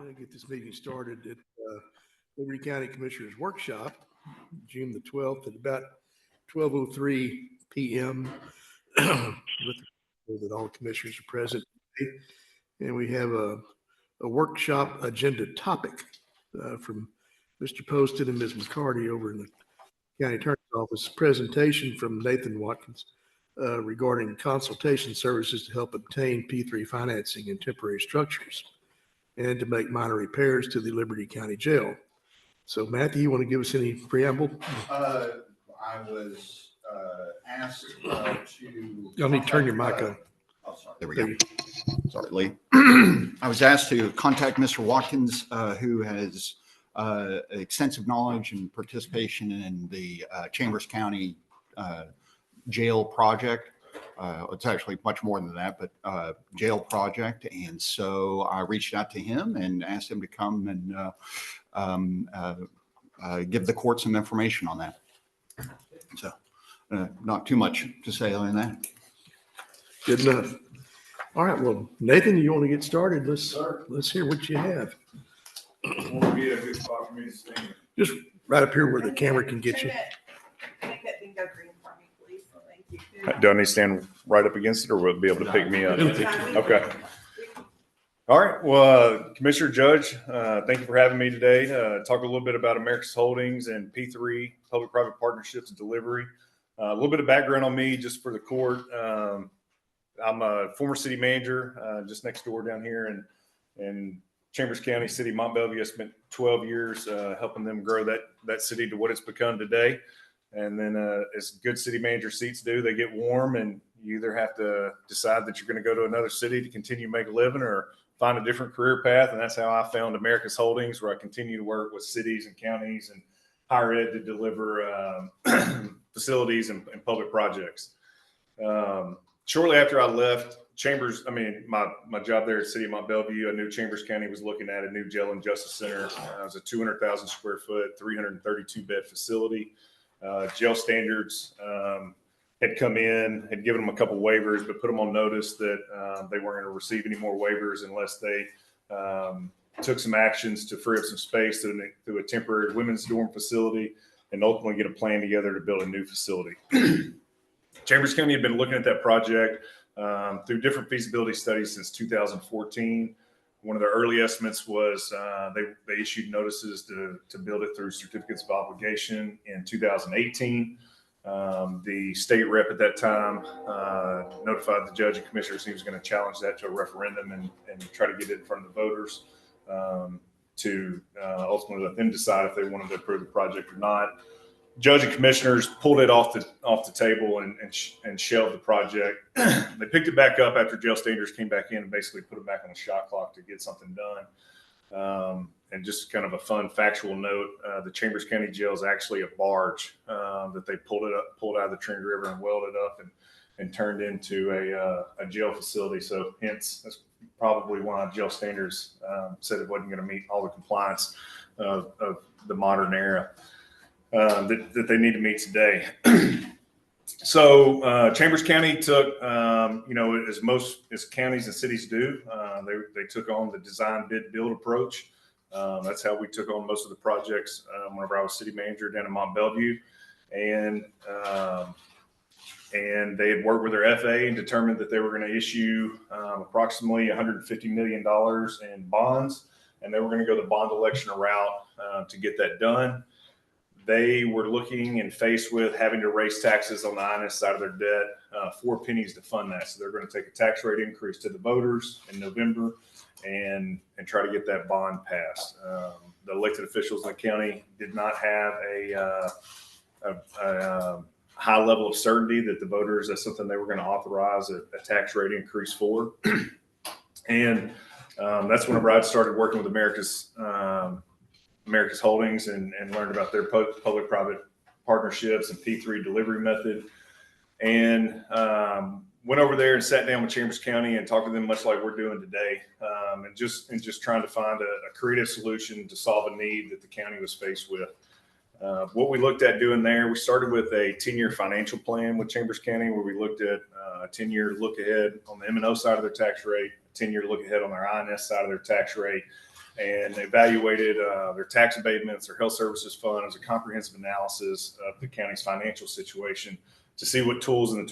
Get this meeting started at Liberty County Commissioners Workshop, June the 12th at about 12:03 p.m. With that all commissioners are present. And we have a workshop agenda topic from Mr. Poston and Ms. McCarty over in the County Attorney's Office. Presentation from Nathan Watkins regarding consultation services to help obtain P3 financing in temporary structures and to make minor repairs to the Liberty County Jail. So Matthew, you want to give us any preamble? I was asked to... You'll need to turn your mic on. Oh, sorry. There we go. Sorry, Lee. I was asked to contact Mr. Watkins, who has extensive knowledge and participation in the Chambers County jail project. It's actually much more than that, but jail project. And so I reached out to him and asked him to come and give the court some information on that. So not too much to say on that. Good enough. All right. Well, Nathan, you want to get started? Let's hear what you have. Won't be a good spot for me to stand. Just right up here where the camera can get you. Make that thing go green for me, please. Thank you. Do I need to stand right up against it, or will it be able to pick me up? It'll pick you. Okay. All right. Well, Commissioner Judge, thank you for having me today. Talk a little bit about Americas Holdings and P3 Public-Private Partnerships Delivery. A little bit of background on me, just for the court. I'm a former city manager, just next door down here in Chambers County, City of Mont Belvieu. I spent 12 years helping them grow that city to what it's become today. And then as good city manager seats do, they get warm, and you either have to decide that you're going to go to another city to continue to make a living or find a different career path. And that's how I found Americas Holdings, where I continue to work with cities and counties and higher ed to deliver facilities and public projects. Shortly after I left Chambers, my job there at City of Mont Belvieu, I knew Chambers County was looking at a new jail and justice center. It was a 200,000 square foot, 332 bed facility. Jail standards had come in, had given them a couple waivers, but put them on notice that they weren't going to receive any more waivers unless they took some actions to free up some space through a temporary women's dorm facility and ultimately get a plan together to build a new facility. Chambers County had been looking at that project through different feasibility studies since 2014. One of their early estimates was they issued notices to build it through certificates of obligation in 2018. The state rep at that time notified the judge and commissioners he was going to challenge that to a referendum and try to get it in front of the voters to ultimately let them decide if they wanted to approve the project or not. Judge and commissioners pulled it off the table and shelved the project. They picked it back up after jail standards came back in and basically put it back on the shot clock to get something done. And just kind of a fun factual note, the Chambers County Jail is actually a barge that they pulled out of the Trinity River and welded up and turned into a jail facility. So hence, that's probably why jail standards said it wasn't going to meet all the compliance of the modern era. That they need to meet today. So Chambers County took, as counties and cities do, they took on the design, bid, build approach. That's how we took on most of the projects whenever I was city manager down in Mont Belvieu. And they had worked with their FA and determined that they were going to issue approximately $150 million in bonds, and they were going to go the bond election route to get that done. They were looking and faced with having to raise taxes on the INS side of their debt, 4 pennies to fund that. So they're going to take a tax rate increase to the voters in November and try to get that bond passed. The elected officials in the county did not have a high level of certainty that the voters, that's something they were going to authorize a tax rate increase for. And that's whenever I started working with Americas Holdings and learned about their public-private partnerships and P3 delivery method, and went over there and sat down with Chambers County and talked to them much like we're doing today, and just trying to find a creative solution to solve a need that the county was faced with. What we looked at doing there, we started with a 10-year financial plan with Chambers County, where we looked at a 10-year look ahead on the M&O side of their tax rate, a 10-year look ahead on their INS side of their tax rate, and evaluated their tax abatements, their health services fund. It was a comprehensive analysis of the county's financial situation to see what tools in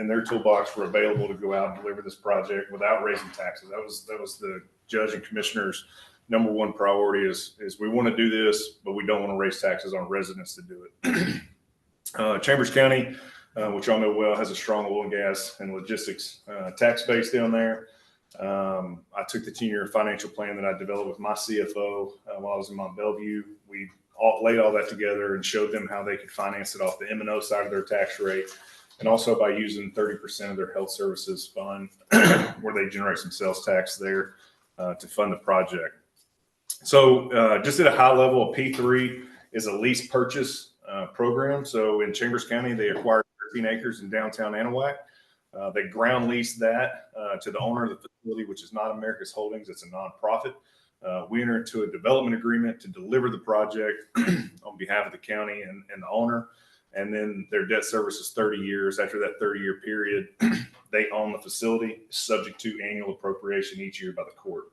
their toolbox were available to go out and deliver this project without raising taxes. That was the judge and commissioner's number one priority is we want to do this, but we don't want to raise taxes on residents to do it. Chambers County, which y'all know well, has a strong oil and gas and logistics tax base down there. I took the 10-year financial plan that I developed with my CFO while I was in Mont Belvieu. We laid all that together and showed them how they could finance it off the M&O side of their tax rate, and also by using 30% of their health services fund where they generate some sales tax there to fund the project. So just at a high level, a P3 is a lease purchase program. So in Chambers County, they acquired 13 acres in downtown Anahuac. They ground leased that to the owner of the facility, which is not America's Holdings. It's a nonprofit. We entered into a development agreement to deliver the project on behalf of the county and the owner. And then their debt service is 30 years. After that 30-year period, they own the facility, subject to annual appropriation each year by the court.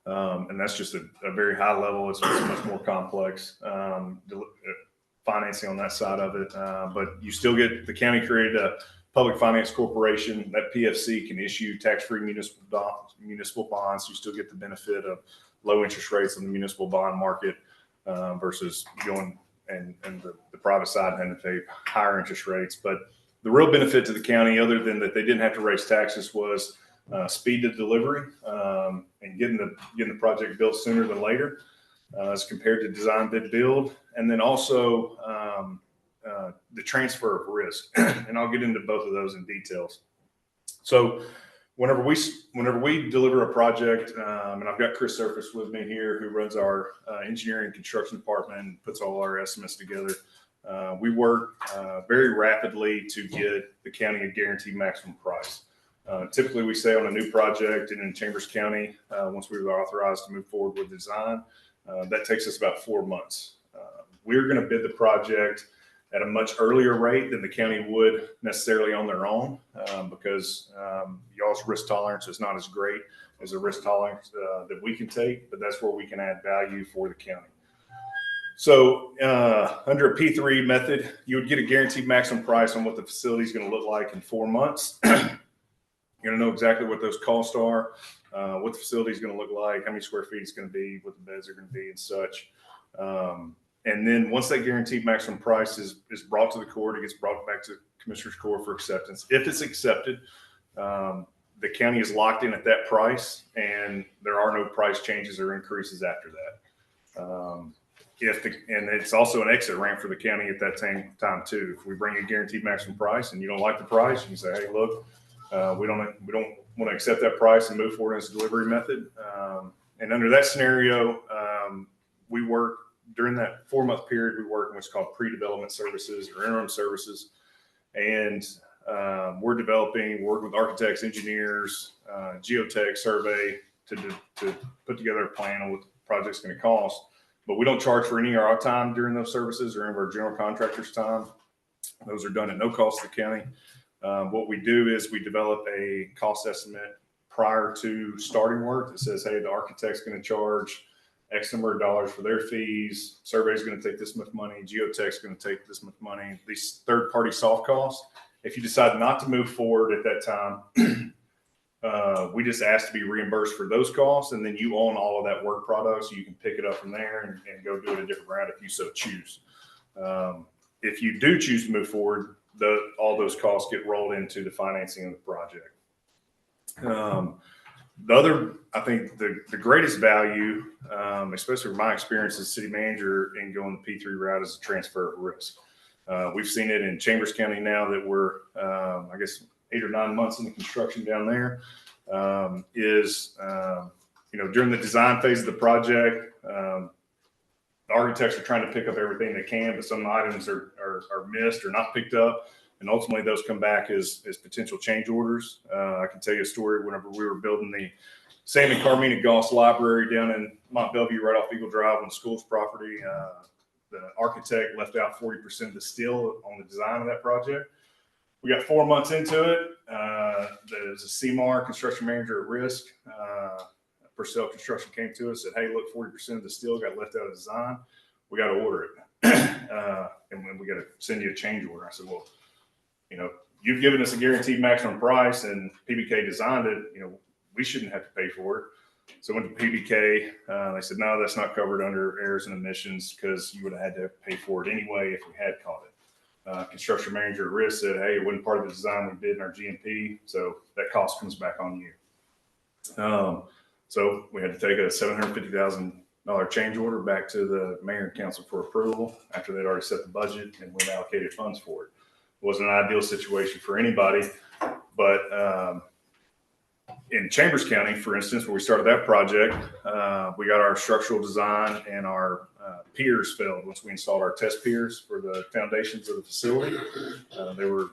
And that's just a very high level. It's much more complex financing on that side of it. But you still get, the county created a public finance corporation. That PFC can issue tax-free municipal bonds. You still get the benefit of low interest rates in the municipal bond market versus going and the private side having to pay higher interest rates. But the real benefit to the county, other than that they didn't have to raise taxes, was speed to delivery and getting the project built sooner than later as compared to design, bid, build. And then also the transfer of risk. And I'll get into both of those in details. So whenever we deliver a project, and I've got Chris Surface with me here, who runs our engineering and construction department and puts all our estimates together. We work very rapidly to get the county a guaranteed maximum price. Typically, we say on a new project and in Chambers County, once we were authorized to move forward with design, that takes us about 4 months. We're going to bid the project at a much earlier rate than the county would necessarily on their own because y'all's risk tolerance is not as great as the risk tolerance that we can take, but that's where we can add value for the county. So under a P3 method, you would get a guaranteed maximum price on what the facility is going to look like in 4 months. You're going to know exactly what those costs are, what the facility is going to look like, how many square feet it's going to be, what the beds are going to be and such. And then once that guaranteed maximum price is brought to the court, it gets brought back to Commissioner's Court for acceptance. If it's accepted, the county is locked in at that price, and there are no price changes or increases after that. And it's also an exit ramp for the county at that time too. If we bring a guaranteed maximum price and you don't like the price, you can say, "Hey, look, we don't want to accept that price and move forward as a delivery method." And under that scenario, we work during that 4-month period. We work in what's called pre-development services or interim services, and we're working with architects, engineers, geotech survey to put together a plan on what the project's going to cost. But we don't charge for any of our time during those services or any of our general contractors' time. Those are done at no cost to the county. What we do is we develop a cost estimate prior to starting work that says, hey, the architect's going to charge X number of dollars for their fees. Survey's going to take this much money. Geotech's going to take this much money. These third-party soft costs, if you decide not to move forward at that time, we just ask to be reimbursed for those costs, and then you own all of that work product, so you can pick it up from there and go do it a different route if you so choose. If you do choose to move forward, all those costs get rolled into the financing of the project. I think the greatest value, especially from my experience as city manager in going the P3 route, is the transfer of risk. We've seen it in Chambers County now that we're, I guess, 8 or 9 months into construction down there. During the design phase of the project, the architects are trying to pick up everything they can, but some items are missed or not picked up. And ultimately those come back as potential change orders. I can tell you a story whenever we were building the Sam and Carmina Goss Library down in Mont Belvieu, right off Eagle Drive on the school's property. The architect left out 40% of the steel on the design of that project. We got 4 months into it. There's a CMAR, construction manager at risk, Purcell Construction came to us, said, hey, look, 40% of the steel got left out of design. We got to order it. And when we got to send you a change order. I said, well, you know, you've given us a guaranteed maximum price and PBK designed it, you know, we shouldn't have to pay for it. So I went to PBK. They said, no, that's not covered under errors and omissions because you would have had to pay for it anyway if we had caught it. Construction manager at risk said, hey, it wasn't part of the design we did in our GMP, so that cost comes back on you. So we had to take a $750,000 change order back to the mayor and council for approval after they'd already set the budget and we allocated funds for it. It wasn't an ideal situation for anybody, but in Chambers County, for instance, where we started that project, we got our structural design and our piers failed once we installed our test piers for the foundations of the facility. They were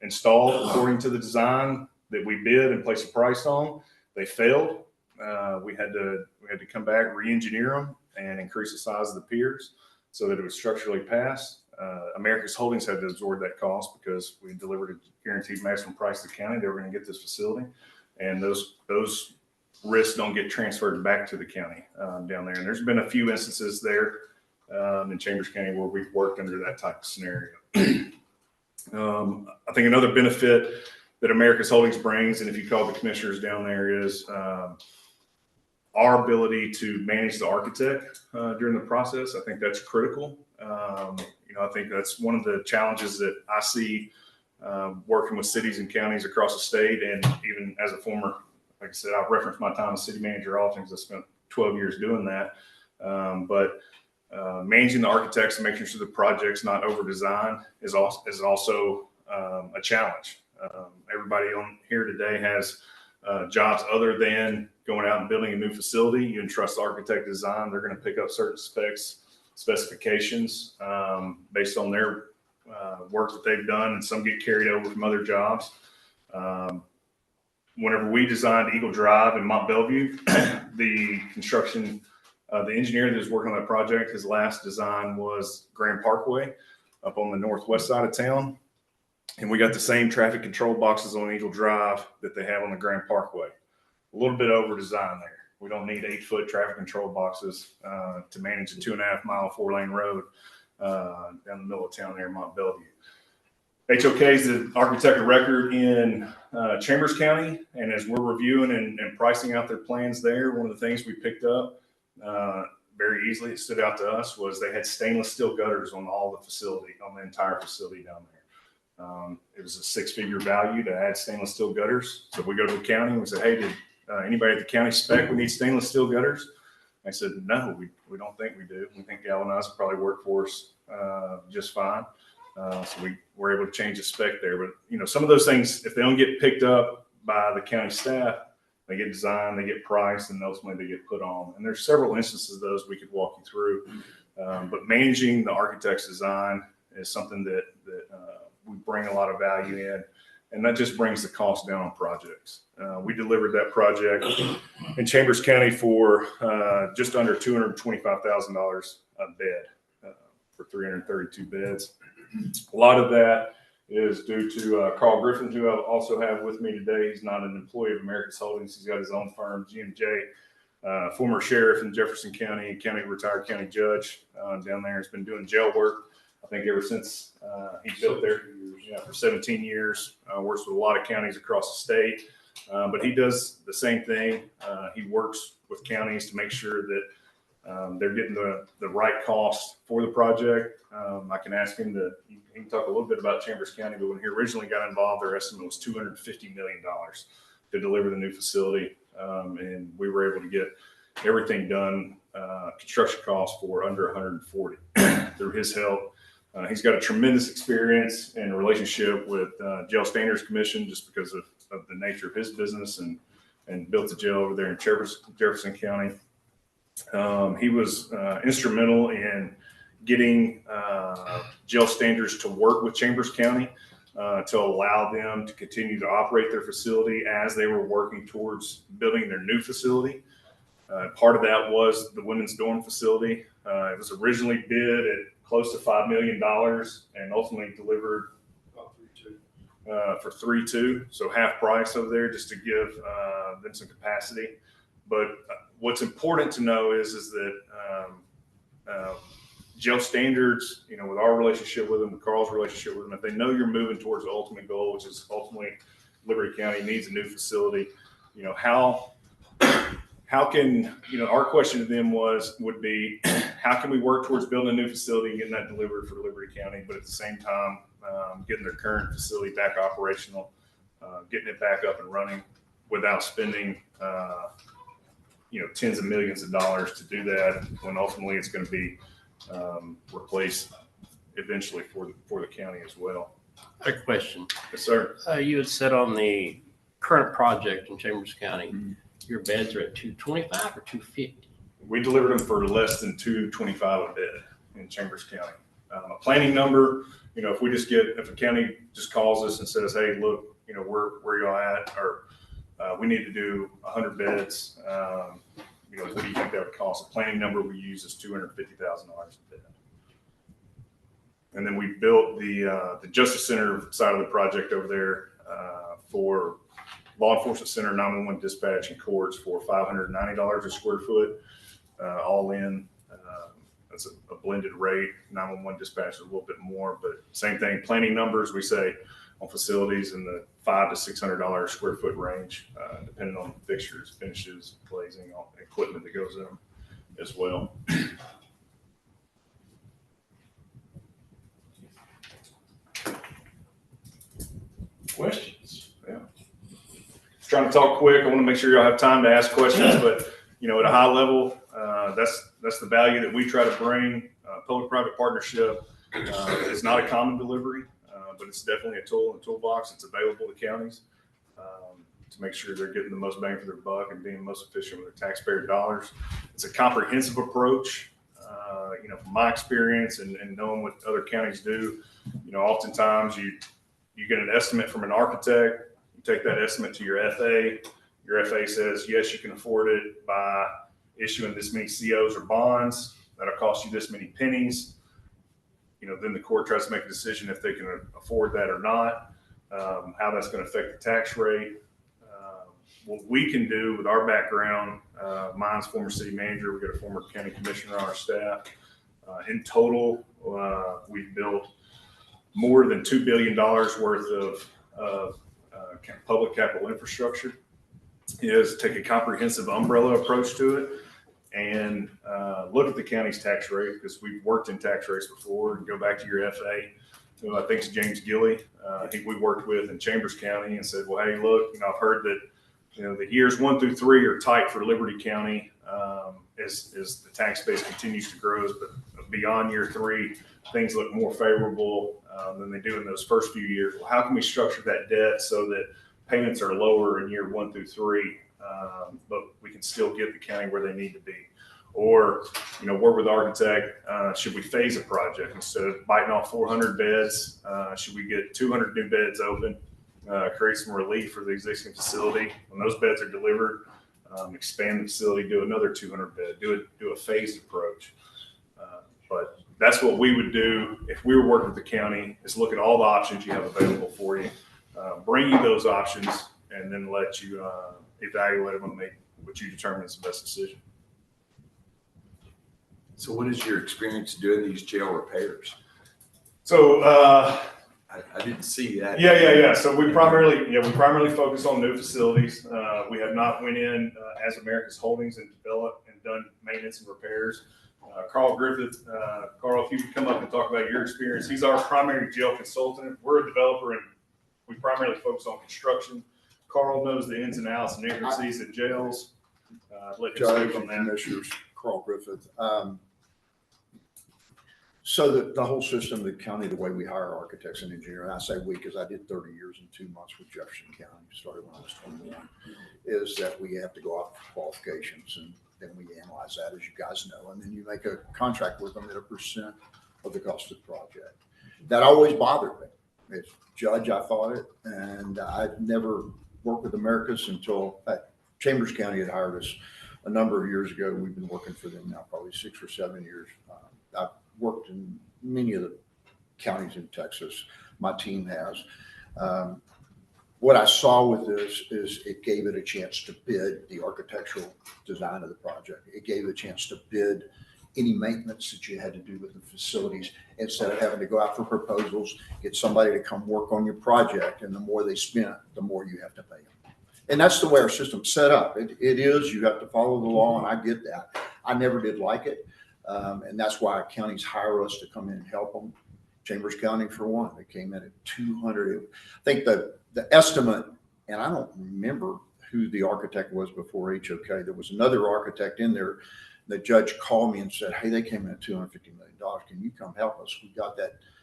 installed according to the design that we bid and placed a price on. They failed. We had to come back, re-engineer them, and increase the size of the piers so that it would structurally pass. Americas Holdings had to absorb that cost because we delivered a guaranteed maximum price to the county. They were going to get this facility, and those risks don't get transferred back to the county down there. And there's been a few instances there in Chambers County where we've worked under that type of scenario. I think another benefit that Americas Holdings brings, and if you call the commissioners down there, is our ability to manage the architect during the process. I think that's critical. I think that's one of the challenges that I see working with cities and counties across the state. And even as a former, like I said, I've referenced my time as city manager often because I spent 12 years doing that. But managing the architects and making sure the project's not over-designed is also a challenge. Everybody on here today has jobs other than going out and building a new facility. You entrust the architect design. They're going to pick up certain specifications based on their work that they've done, and some get carried over from other jobs. Whenever we designed Eagle Drive in Mont Bellevue, the engineer that was working on that project, his last design was Grand Parkway up on the northwest side of town. And we got the same traffic control boxes on Eagle Drive that they have on the Grand Parkway. A little bit over design there. We don't need 8-foot traffic control boxes to manage a 2.5-mile 4-lane road down the middle of town there in Mont Bellevue. HOK is the architect of record in Chambers County. And as we're reviewing and pricing out their plans there, one of the things we picked up very easily, it stood out to us, was they had stainless steel gutters on the entire facility down there. It was a 6-figure value to add stainless steel gutters. So we go to the county and we say, hey, did anybody at the county spec we need stainless steel gutters? I said, no, we don't think we do. We think galvanized will probably work for us just fine. So we were able to change the spec there. But, some of those things, if they don't get picked up by the county staff, they get designed, they get priced, and ultimately they get put on. And there's several instances of those we could walk you through. But managing the architect's design is something that we bring a lot of value in, and that just brings the cost down on projects. We delivered that project in Chambers County for just under $225,000 a bed for 332 beds. A lot of that is due to Carl Griffin, who I also have with me today. He's not an employee of Americas Holdings. He's got his own firm, GMJ, former sheriff in Jefferson County, retired county judge down there. Has been doing jail work, I think, ever since he built there for 17 years. Works with a lot of counties across the state, but he does the same thing. He works with counties to make sure that they're getting the right cost for the project. I can ask him he can talk a little bit about Chambers County, but when he originally got involved, their estimate was $250 million to deliver the new facility. And we were able to get everything done, construction costs for under 140 through his help. He's got a tremendous experience and relationship with Jail Standards Commission just because of the nature of his business, and built the jail over there in Jefferson County. He was instrumental in getting Jail Standards to work with Chambers County to allow them to continue to operate their facility as they were working towards building their new facility. Part of that was the women's dorm facility. It was originally bid at close to $5 million and ultimately delivered for 3.2, so half price over there just to give them some capacity. But what's important to know is that jail standards, you know, with our relationship with them, with Carl's relationship with them, if they know you're moving towards the ultimate goal, which is ultimately Liberty County needs a new facility, you know, how can, you know, our question to them would be, how can we work towards building a new facility and getting that delivered for Liberty County, but at the same time, getting their current facility back operational, getting it back up and running without spending, you know, tens of millions of dollars to do that, when ultimately it's going to be replaced eventually for the county as well. A question. Yes, sir. You had said on the current project in Chambers County, your beds are at 225 or 250? We delivered them for less than $225 a bed in Chambers County. A planning number, you know, if a county just calls us and says, hey, look, you know, where y'all at, or we need to do 100 beds, you know, what do you think that would cost? The planning number we use is $250,000 a bed. And then we built the Justice Center side of the project over there for law enforcement center, 911 dispatch, and courts for $590 a square foot, all in. That's a blended rate. 911 dispatch is a little bit more, but same thing. Planning numbers, we say on facilities in the $500 to $600 a square foot range, depending on fixtures, finishes, glazing, all the equipment that goes in them as well. Questions? Yeah. Trying to talk quick. I want to make sure y'all have time to ask questions, but you know, at a high level, that's the value that we try to bring. Public-private partnership is not a common delivery, but it's definitely a tool in the toolbox. It's available to counties to make sure they're getting the most bang for their buck and being most efficient with their taxpayer dollars. It's a comprehensive approach. You know, from my experience and knowing what other counties do, you know, oftentimes you get an estimate from an architect. You take that estimate to your FA. Your FA says, yes, you can afford it by issuing this many COs or bonds. That'll cost you this many pennies. You know, then the court tries to make a decision if they can afford that or not, how that's going to affect the tax rate. What we can do with our background, mine's former city manager, we've got a former county commissioner on our staff. In total, we've built more than $2 billion worth of public capital infrastructure. Is take a comprehensive umbrella approach to it and look at the county's tax rate, because we've worked in tax rates before, and go back to your FA, who I think is James Gilley. I think we worked with in Chambers County and said, well, hey, look, you know, I've heard that, you know, the years 1 through 3 are tight for Liberty County as the tax base continues to grow, but beyond year 3, things look more favorable than they do in those first few years. Well, how can we structure that debt so that payments are lower in year 1 through 3, but we can still get the county where they need to be? Or, you know, work with the architect. Should we phase a project instead of biting off 400 beds? Should we get 200 new beds open? Create some relief for the existing facility. When those beds are delivered, expand the facility, do another 200 bed, do a phased approach. But that's what we would do if we were working with the county, is look at all the options you have available for you, bring you those options, and then let you evaluate them and make what you determine is the best decision. So what is your experience doing these jail repairs? So, I didn't see that. Yeah. So we primarily focus on new facilities. We have not went in as Americas Holdings and developed and done maintenance and repairs. Carl Griffith, Carl, if you could come up and talk about your experience. He's our primary jail consultant. We're a developer and we primarily focus on construction. Carl knows the ins and outs and intricacies of jails. Let you Judge speak on and that. Commissioners, Carl Griffith. So the whole system of the county, the way we hire architects and engineers, and I say we because I did 30 years and 2 months with Jefferson County, started when I was 21, is that we have to go out for qualifications, and then we analyze that, as you guys know, and then you make a contract with them at 1% of the cost of the project. That always bothered me. As judge, I thought it, and I've never worked with Americas until Chambers County had hired us a number of years ago. We've been working for them now probably 6 or 7 years. I've worked in many of the counties in Texas. My team has. what I saw with this is it gave it a chance to bid the architectural design of the project. It gave it a chance to bid any maintenance that you had to do with the facilities instead of having to go out for proposals, get somebody to come work on your project. And the more they spent, the more you have to pay them. And that's the way our system's set up. It is, you have to follow the law, and I get that. I never did like it. And that's why counties hire us to come in and help them. Chambers County, for one, it came in at 200. I think the estimate, and I don't remember who the architect was before HOK. There was another architect in there. The judge called me and said, hey, they came in at $250 million. Can you come help us? We got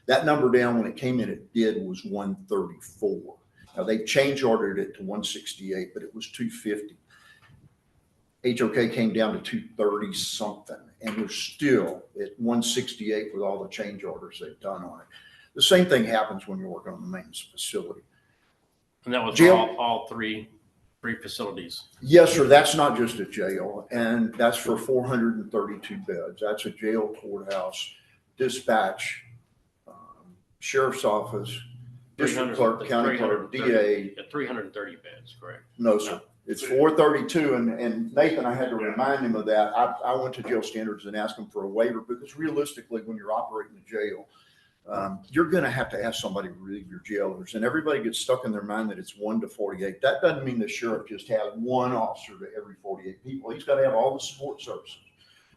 that number down. When it came in, it did was 134. Now they change ordered it to 168, but it was 250. HOK came down to 230 something, and we're still at 168 with all the change orders they've done on it. The same thing happens when you're working on the maintenance facility. And that was Jail- all three facilities. Yes, sir. That's not just a jail, and that's for 432 beds. That's a jail, courthouse, dispatch, sheriff's office, district clerk, county clerk, DA. 330 beds, correct? No, sir. It's 432, and Nathan, I had to remind him of that. I went to jail standards and asked him for a waiver because realistically, when you're operating a jail, you're going to have to ask somebody to relieve your jailers, and everybody gets stuck in their mind that it's 1 to 48. That doesn't mean the sheriff just has one officer to every 48 people. He's got to have all the support services.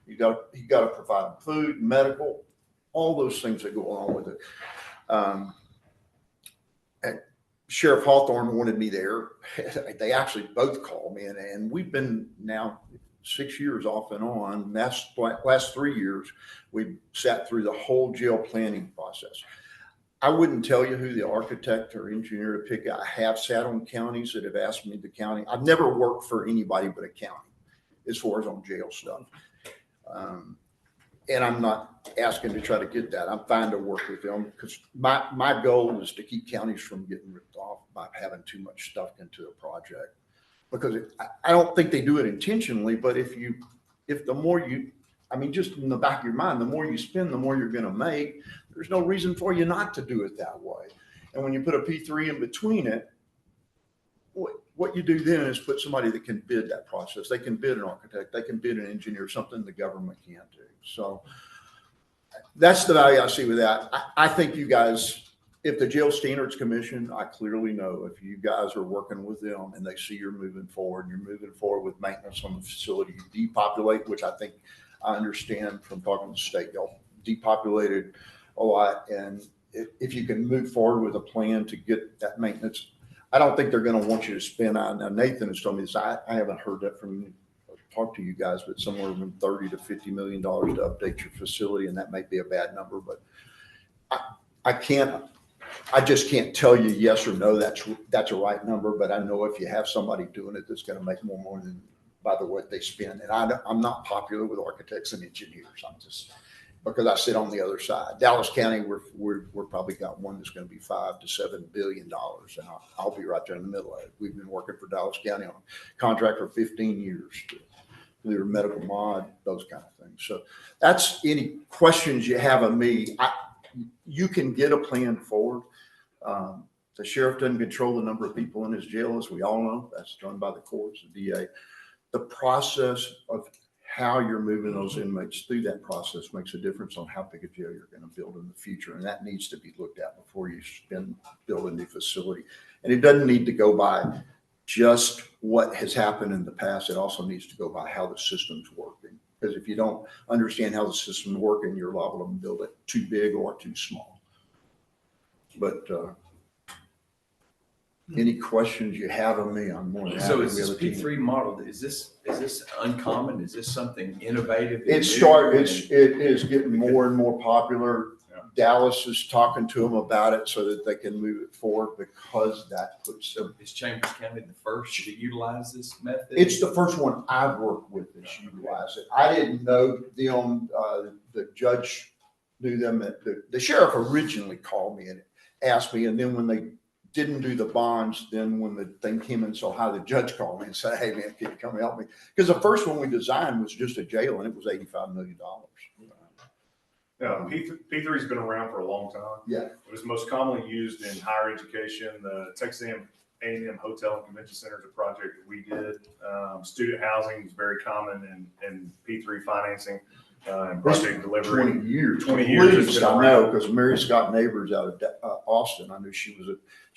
He got to provide food, medical, all those things that go along with it. And Sheriff Hawthorne wanted me there. They actually both called me, and we've been now 6 years off and on. Last 3 years, we sat through the whole jail planning process. I wouldn't tell you who the architect or engineer to pick. I have sat on counties that have asked me the county. I've never worked for anybody but a county as far as on jail stuff. And I'm not asking to try to get that. I'm fine to work with them because my goal is to keep counties from getting ripped off by having too much stuff into a project. Because I don't think they do it intentionally, but if the more you, I mean, just in the back of your mind, the more you spend, the more you're going to make. There's no reason for you not to do it that way. And when you put a P3 in between it, what you do then is put somebody that can bid that process. They can bid an architect, they can bid an engineer, something the government can't do. So that's the value I see with that. I think you guys, if the Jail Standards Commission, I clearly know if you guys are working with them and they see you're moving forward with maintenance on the facility, you depopulate, which I think I understand from talking to the state, y'all depopulated a lot. And if you can move forward with a plan to get that maintenance, I don't think they're going to want you to spend on. Now, Nathan has told me this. I haven't heard that from you, talk to you guys, but somewhere from $30 to $50 million to update your facility. And that may be a bad number, but I just can't tell you yes or no. That's a right number, but I know if you have somebody doing it, that's going to make more than by the way they spend. And I'm not popular with architects and engineers. I'm just, because I sit on the other side. Dallas County, we're probably got one that's going to be $5 to $7 billion, and I'll be right there in the middle of it. We've been working for Dallas County on a contract for 15 years to do medical mod, those kind of things. So that's any questions you have of me. You can get a plan forward. The sheriff doesn't control the number of people in his jail, as we all know. That's done by the courts, the DA. The process of how you're moving those inmates through that process makes a difference on how big a jail you're going to build in the future. And that needs to be looked at before you build a new facility. And it doesn't need to go by just what has happened in the past. It also needs to go by how the system's working. Because if you don't understand how the system's working, you're liable to build it too big or too small. But any questions you have of me, I'm more than happy. So is We this have a team. P3 model, is this uncommon? Is this something innovative? and It new? is getting more and more popular. Yeah. Dallas is talking to them about it so that they can move it forward because that puts So is Chambers County the first to utilize this method? it's the first one I've worked with that's utilized it. I didn't know them, the judge knew them. The sheriff originally called me and asked me, and then when they didn't do the bonds, then when the thing came in so high, the judge called me and said, hey man, can you come help me? Because the first one we designed was just a jail and it was $85 million. Yeah, P3 has been around for a long time. Yeah. It was most commonly used in higher education. The Texas A&M Hotel and Convention Center is a project that we did. Student housing is very common in P3 financing and project delivery. 20 years. 20 years At it's least, been I know, around. because Mary Scott Neighbors out of Austin, I knew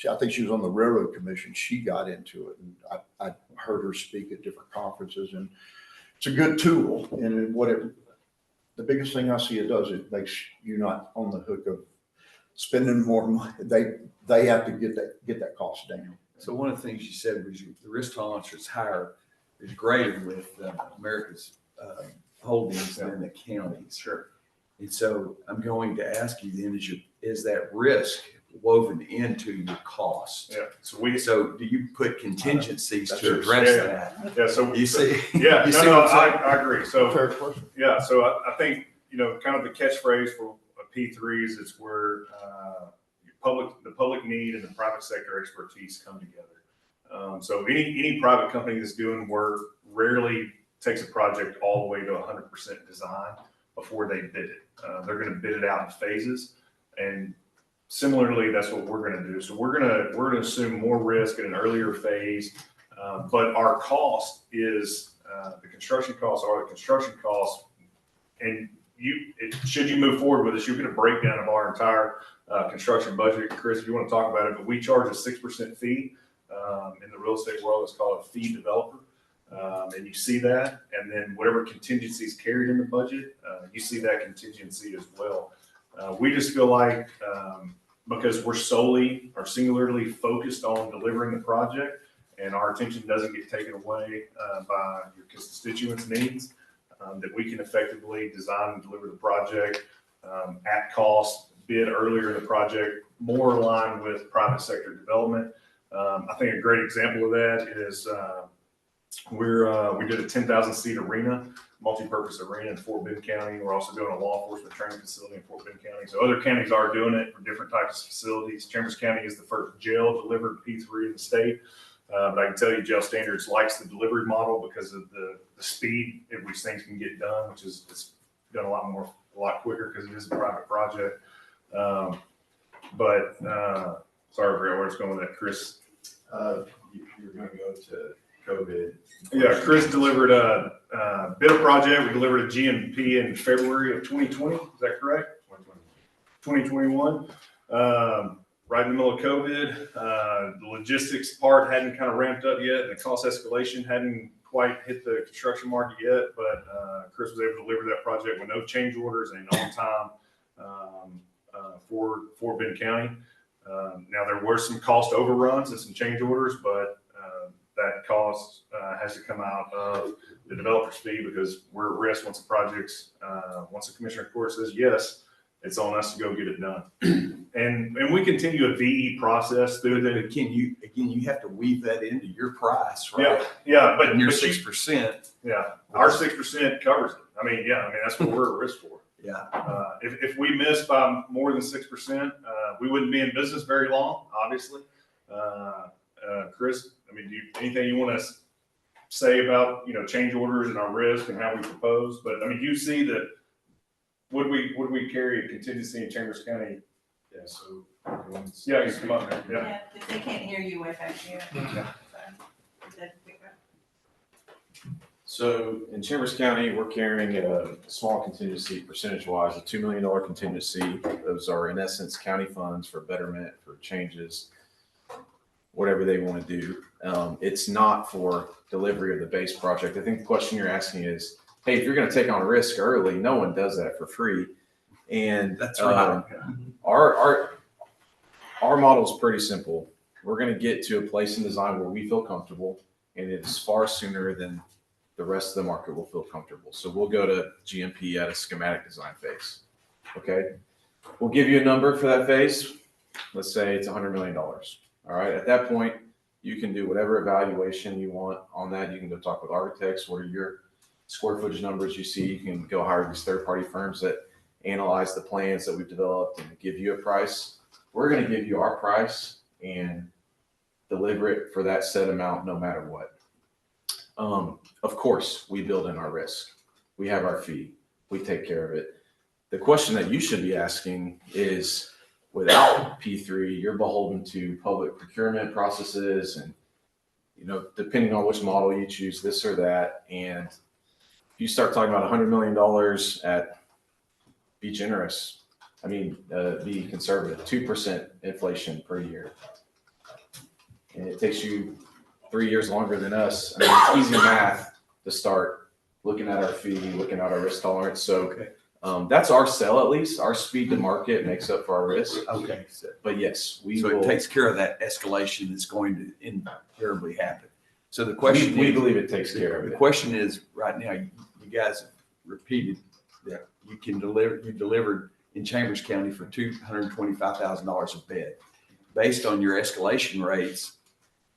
I think she was on the Railroad Commission. She got into it, and I heard her speak at different conferences, and it's a good tool. And the biggest thing I see it does, it makes you not on the hook of spending more money. They have to get that cost down. So one of the things you said was the risk tolerance is higher, is greater with America's holdings than the counties. Sure. And so I'm going to ask you then, is that risk woven into your cost? Yeah. So do you put contingencies That's to it. address Yeah. that? Yeah. So You see? Yeah. You No, see no, what I'm saying? I agree. So Fair question. yeah. So I think, kind of the catchphrase for P3s is where the public need and the private sector expertise come together. So any private company that's doing work rarely takes a project all the way to 100% design before they bid it. They're going to bid it out in phases, and similarly, that's what we're going to do. So we're going to assume more risk at an earlier phase, but our cost is the construction costs are the construction costs, and should you move forward with this, you'll get a breakdown of our entire construction budget. Chris, if you want to talk about it, but we charge a 6% fee. In the real estate world, it's called a fee developer. And you see that, and then whatever contingency is carried in the budget, you see that contingency as well. We just feel like because we're solely or singularly focused on delivering the project, and our attention doesn't get taken away by your constituents' needs, that we can effectively design and deliver the project at cost, bid earlier in the project, more aligned with private sector development. I think a great example of that is we did a 10,000 seat arena, multi-purpose arena in Fort Bend County. We're also doing a law enforcement training facility in Fort Bend County. So other counties are doing it for different types of facilities. Chambers County is the first jail delivered P3 in the state. But I can tell you Jail Standards likes the delivery model because of the speed at which things can get done, which is it's done a lot quicker because it is a private project. Sorry, I forgot where it's going with that, Chris. You're going to go to COVID. Yeah, Chris delivered a bid of project. We delivered a GMP in February of 2020. Is that correct? 2021. Right in the middle of COVID. The logistics part hadn't kind of ramped up yet, and the cost escalation hadn't quite hit the construction market yet, but Chris was able to deliver that project with no change orders and on time for Fort Bend County. Now, there were some cost overruns and some change orders, but that cost has to come out of the developer's fee because we're at risk once the commissioner of court says yes, it's on us to go get it done. And we continue a VE process through the. You have to weave that into your price, right? Yeah, but And your but you- 6%. Yeah, our 6% covers it. I mean, that's what we're at risk for. Yeah. If we miss by more than 6%, we wouldn't be in business very long, obviously. Chris, I mean, anything you want to say about, change orders and our risk and how we propose? But I mean, you see that, would we carry a contingency in Chambers County? Yeah, so. Yeah, you come up there, yeah. Yeah, because they can't hear you without you. So in Chambers County, we're carrying a small contingency percentage-wise, a $2 million contingency. Those are in essence county funds for betterment, for changes, whatever they want to do. It's not for delivery of the base project. I think the question you're asking is, hey, if you're going to take on a risk early, no one does that for free. And That's right. Our model is pretty simple. We're going to get to a place in design where we feel comfortable, and it's far sooner than the rest of the market will feel comfortable. So we'll go to GMP at a schematic design phase. Okay. We'll give you a number for that phase. Let's say it's $100 million. All right. At that point, you can do whatever evaluation you want on that. You can go talk with architects. What are your square footage numbers you see? You can go hire these third-party firms that analyze the plans that we've developed and give you a price. We're going to give you our price and deliver it for that set amount no matter what. Of course, we build in our risk. We have our fee. We take care of it. The question that you should be asking is, without P3, you're beholden to public procurement processes and, depending on which model you choose, this or that. And if you start talking about $100 million be generous. Be conservative, 2% inflation per year. And it takes you 3 years longer than us. It's easy math to start looking at our fee, looking at our risk tolerance. So that's our sell, at least. Our speed to market makes up for our risk. Okay. But yes, we So will. it takes care of that escalation that's going to invariably happen. So the question We is, believe it takes care of the it. question is, right now, you guys have repeated that you delivered in Chambers County for $225,000 a bed. Based on your escalation rates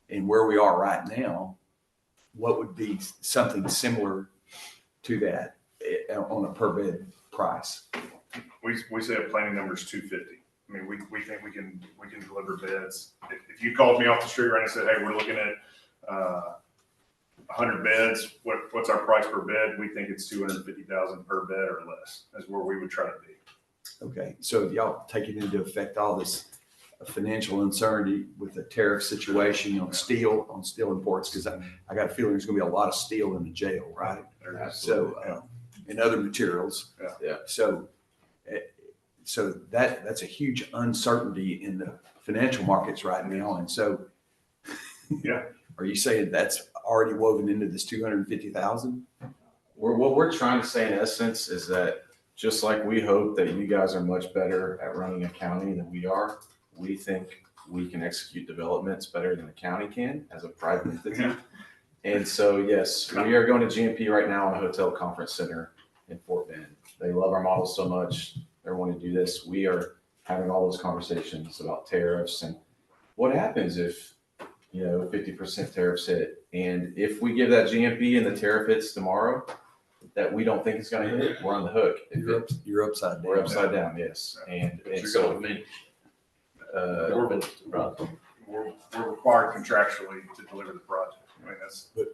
and where we are right now, what would be something similar to that on a per bed price? We say a planning number is 250. I mean, we think we can deliver beds. If you called me off the street right and said, hey, we're looking at 100 beds, what's our price per bed? We think it's 250,000 per bed or less. That's where we would try to be. Okay, so y'all taking into effect all this financial uncertainty with the tariff situation on steel imports, because I got a feeling there's gonna be a lot of steel in the jail, right? So, and other materials. Yeah. So that's a huge uncertainty in the financial markets right now. And so, Yeah. Are you saying that's already woven into this 250,000? What we're trying to say in essence is that just like we hope that you guys are much better at running a county than we are, we think we can execute developments better than the county can as a private entity. Yeah. And so, yes, we are going to GMP right now in a hotel conference center in Fort Bend. They love our model so much. They want to do this. We are having all those conversations about tariffs and what happens if, 50% tariffs hit. And if we give that GMP and the tariff hits tomorrow that we don't think it's going to hit, we're on the hook. You're upside down. We're upside down, yes. And so, We're required contractually to deliver the project. I mean,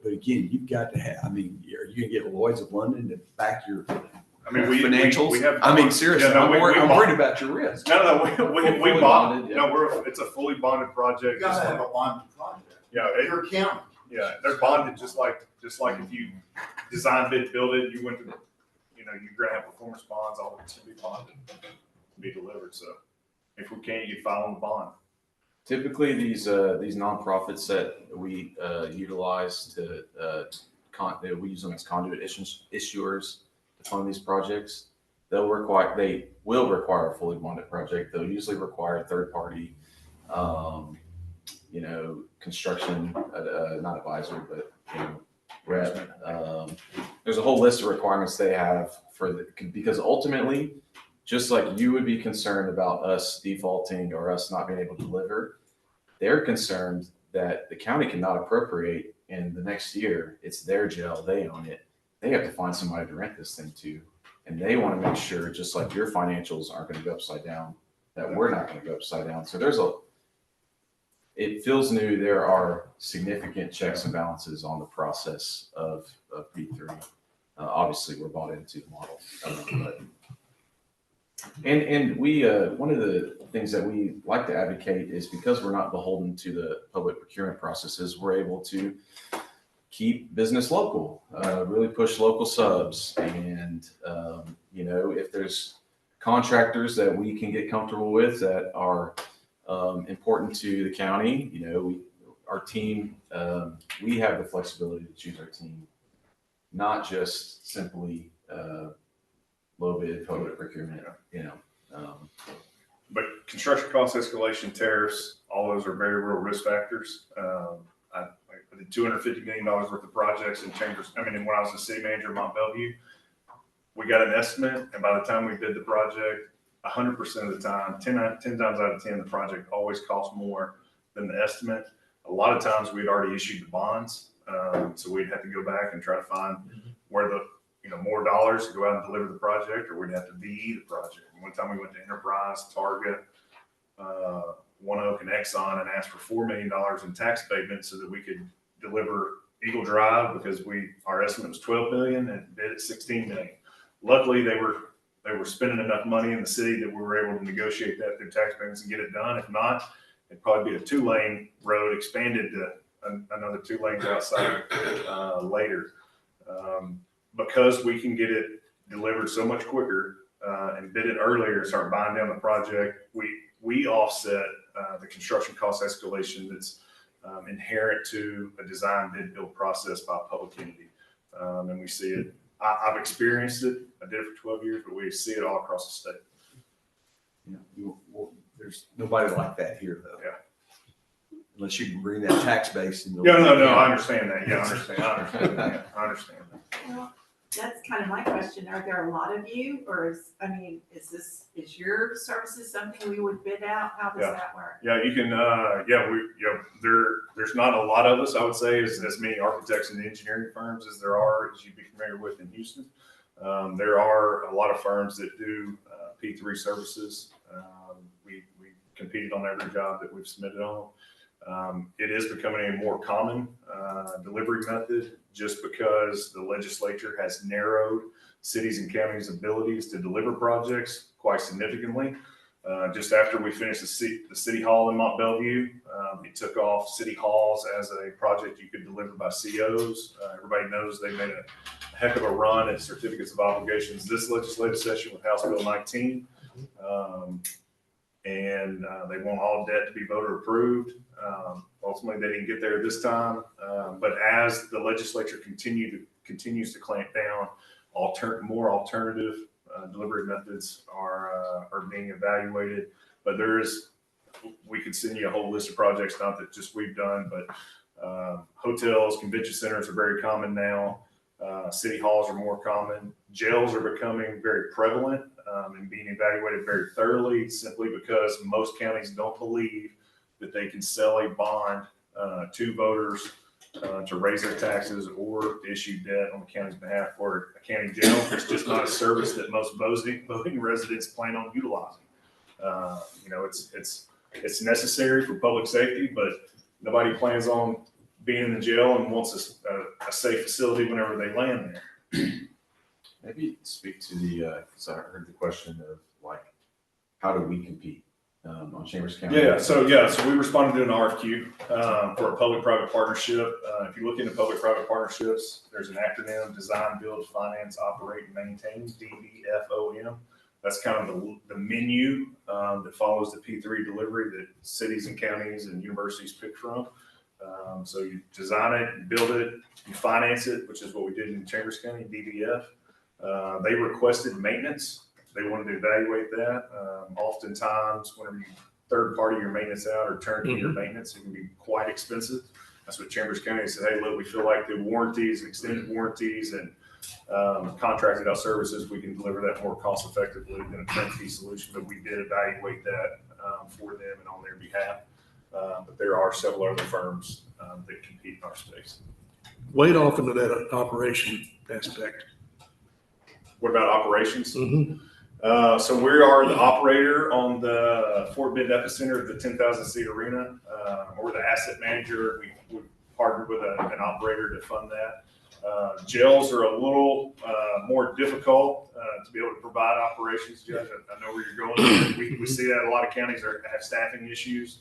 But again, you've got to have, are you gonna get Lloyd's of London to back your financials. financials? Seriously, Yeah, no, I'm we worried bond. about your risk. No, we Fully bond. bonded, yeah. No, it's a fully bonded project. You gotta have a bonded project. Yeah, Your county. yeah, they're bonded just like if you design, bid, build it, you went to, you're gonna have performance bonds, all of it's gonna be bonded, to be delivered. So if we can't, you file on the bond. typically these nonprofits that we utilize we use them as conduit issuers to fund these projects. They will require a fully bonded project. They'll usually require a third party, construction, not advisor, but rep. There's a whole list of requirements they have because ultimately, just like you would be concerned about us defaulting or us not being able to deliver, they're concerned that the county cannot appropriate in the next year. It's their jail. They own it. They have to find somebody to rent this thing to. And they want to make sure, just like your financials aren't going to go upside down, that we're not going to go upside down. So it feels new. There are significant checks and balances on the process of P3. Obviously, we're bought into the model. And we one of the things that we like to advocate is because we're not beholden to the public procurement processes, we're able to keep business local, really push local subs. And, if there's contractors that we can get comfortable with that are important to the county, our team, we have the flexibility to choose our team, not just simply low bid public procurement, But construction cost escalation, tariffs, all those are very real risk factors. I did $250 million worth of projects in Chambers. When I was the city manager of Mont Bellevue, we got an estimate, and by the time we bid the project, 100% of the time, 10 times out of 10, the project always costs more than the estimate. A lot of times we'd already issued the bonds, so we'd have to go back and try to find where the more dollars to go out and deliver the project, or we'd have to VE the project. One time we went to Enterprise, Target, One Oak, and Exxon and asked for $4 million in tax abatement so that we could deliver Eagle Drive because our estimate was $12 million and bid at $16 million. Luckily, they they were spending enough money in the city that we were able to negotiate that through tax payments and get it done. If not, it'd probably be a 2-lane road expanded to another 2 lanes outside later. Because we can get it delivered so much quicker and bid it earlier, start buying down the project, we offset the construction cost escalation that's inherent to a design bid build process by a public entity. And we see it. I've experienced it. I did it for 12 years, but we see it all across the state. There's nobody like that here though. Yeah. Unless you can bring that tax base. Yeah, no, I understand that. Yeah, I understand that. I understand that. Well, that's kind of my question. Are there a lot of you, or is your services something we would bid out? How does that work? Yeah, you can, there's not a lot of us, I would say, as many architects and engineering firms as there are, as you'd be familiar with in Houston. There are a lot of firms that do P3 services. We competed on every job that we've submitted on. It is becoming a more common delivery method just because the legislature has narrowed cities and counties' abilities to deliver projects quite significantly. Just after we finished the city hall in Mont Bellevue, it took off city halls as a project you could deliver by COs. Everybody knows they made a heck of a run at certificates of obligations this legislative session with House Bill 19. And they want all debt to be voter approved. Ultimately, they didn't get there this time. But as the legislature continues to clamp down, more alternative delivery methods are being evaluated. But we could send you a whole list of projects, not that just we've done, but hotels, convention centers are very common now. City halls are more common. Jails are becoming very prevalent and being evaluated very thoroughly, simply because most counties don't believe that they can sell a bond to voters to raise their taxes or to issue debt on the county's behalf for a county jail. It's just not a service that most voting residents plan on utilizing. It's necessary for public safety, but nobody plans on being in the jail and wants a safe facility whenever they land there. Maybe speak to because I heard the question of like, how do we compete on Chambers County? So we responded to an RFQ for a public-private partnership. If you look into public-private partnerships, there's an acronym: Design, Build, Finance, Operate, and Maintain, DBFOM. That's kind of the menu that follows the P3 delivery that cities and counties and universities pick from. So you design it, you build it, you finance it, which is what we did in Chambers County, DBF. They requested maintenance. They wanted to evaluate that. Oftentimes, whenever you third-party your maintenance out or turn in your maintenance, it can be quite expensive. That's what Chambers County said, hey, look, we feel like the warranties, extended warranties, and contracted out services, we can deliver that more cost-effectively than a turnkey solution. But we did evaluate that for them and on their behalf. But there are several other firms that compete in our space. Wade off into that operation aspect. What about operations? Mm-hmm. So we are the operator on the Fort Bend epicenter of the 10,000 seat arena. We're the asset manager. We partnered with an operator to fund that. Jails are a little more difficult to be able to provide operations, Judge. I know where you're going. We see that a lot of counties have staffing issues.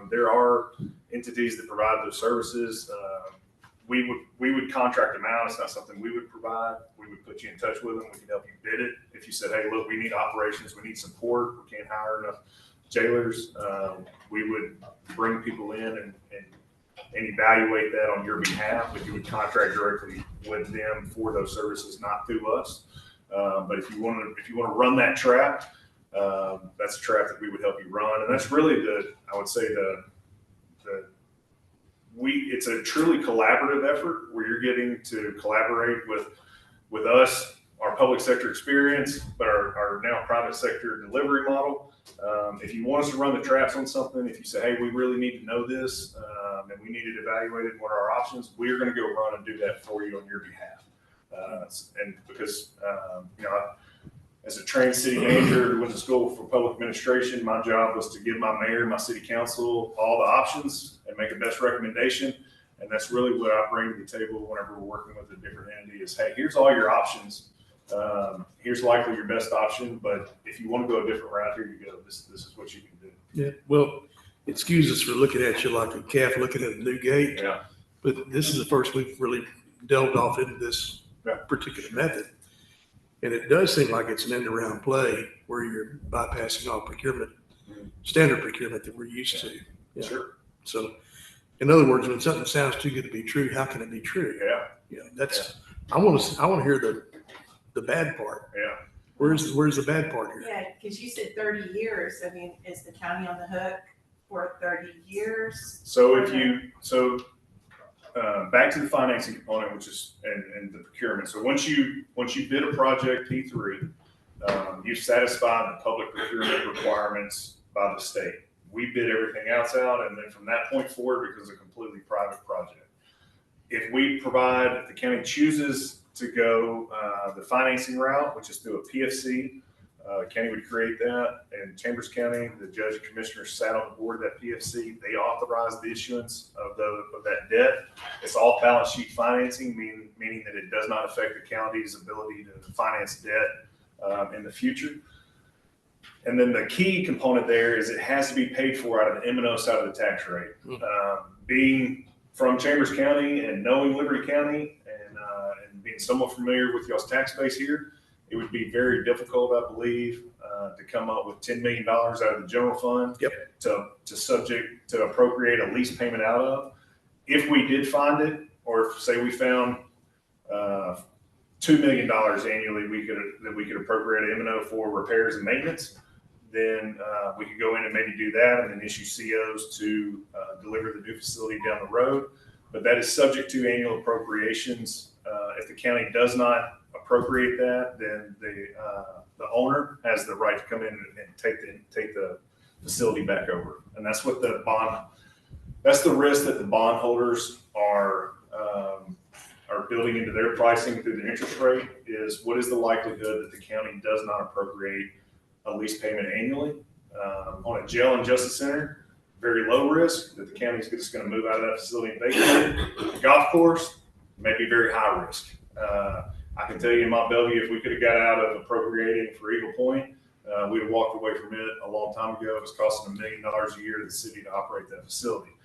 There are entities that provide those services. We would contract them out. It's not something we would provide. We would put you in touch with them. We could help you bid it. If you said, hey, look, we need operations, we need support, we can't hire enough jailers, we would bring people in and evaluate that on your behalf, but you would contract directly with them for those services, not through us. But if you want to run that trap, that's a trap that we would help you run. And that's really it's a truly collaborative effort where you're getting to collaborate with us, our public sector experience, but our now private sector delivery model. If you want us to run the traps on something, if you say, hey, we really need to know this, and we need it evaluated, what are our options, we're going to go run and do that for you on your behalf. And because, as a trained city manager who went to school for public administration, my job was to give my mayor, my city council all the options and make a best recommendation. And that's really what I bring to the table whenever we're working with a different entity is, hey, here's all your options. Here's likely your best option, but if you want to go a different route, here you go. This is what you can do. Yeah, well, excuse us for looking at you like a calf looking at a new gate, Yeah. but this is the first we've really delved off into this Yeah. particular method. And it does seem like it's an end around play where you're bypassing all procurement, standard procurement that we're used to. Yeah. Sure. So in other words, when something sounds too good to be true, how can it be true? Yeah. Yeah, that's, I want to hear the bad part. Yeah. Where's the bad part here? Yeah, because you said 30 years. I mean, is the county on the hook for 30 years? So back to the financing component, which is, and the procurement. So once you bid a project P3, you satisfy the public procurement requirements by the state. We bid everything else out, and then from that point forward, because it's a completely private project. If the county chooses to go the financing route, which is through a PFC, county would create that, and Chambers County, the judge and commissioner sat on the board of that PFC. They authorized the issuance of that debt. It's all balance sheet financing, meaning that it does not affect the county's ability to finance debt in the future. And then the key component there is it has to be paid for out of the M&O side of the tax rate. Being from Chambers County and knowing Liberty County and being somewhat familiar with y'all's tax base here, it would be very difficult, I believe, to come up with $10 million out of the general fund to appropriate a lease payment out of. If we did find it, or if, say we found $2 million annually that we could appropriate M&O for repairs and maintenance, then we could go in and maybe do that and then issue COs to deliver the new facility down the road. But that is subject to annual appropriations. If the county does not appropriate that, then the owner has the right to come in and take the facility back over. And that's what that's the risk that the bondholders are building into their pricing through the interest rate, is what is the likelihood that the county does not appropriate a lease payment annually. On a jail and justice center, very low risk that the county is just going to move out of that facility and vacate it. The golf course may be very high risk. I can tell you in Mont Belvieu, if we could have got out of appropriating for Eagle Point, we'd have walked away from it a long time ago. It was costing $1 million a year to the city to operate that facility.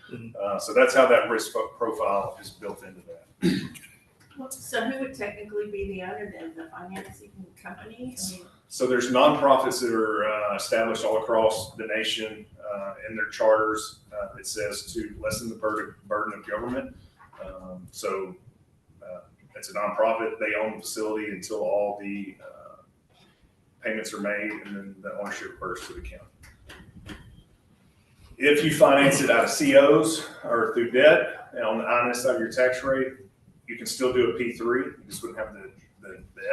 So that's how that risk profile is built into that. So who would technically be the owner then, the financing company? I mean, So there's nonprofits that are established all across the nation in their charters. It says to lessen the burden of government. So it's a nonprofit. They own the facility until all the payments are made, and then the ownership reverts to the county. If you finance it out of COs or through debt on the INS side of your tax rate, you can still do a P3. You just wouldn't have the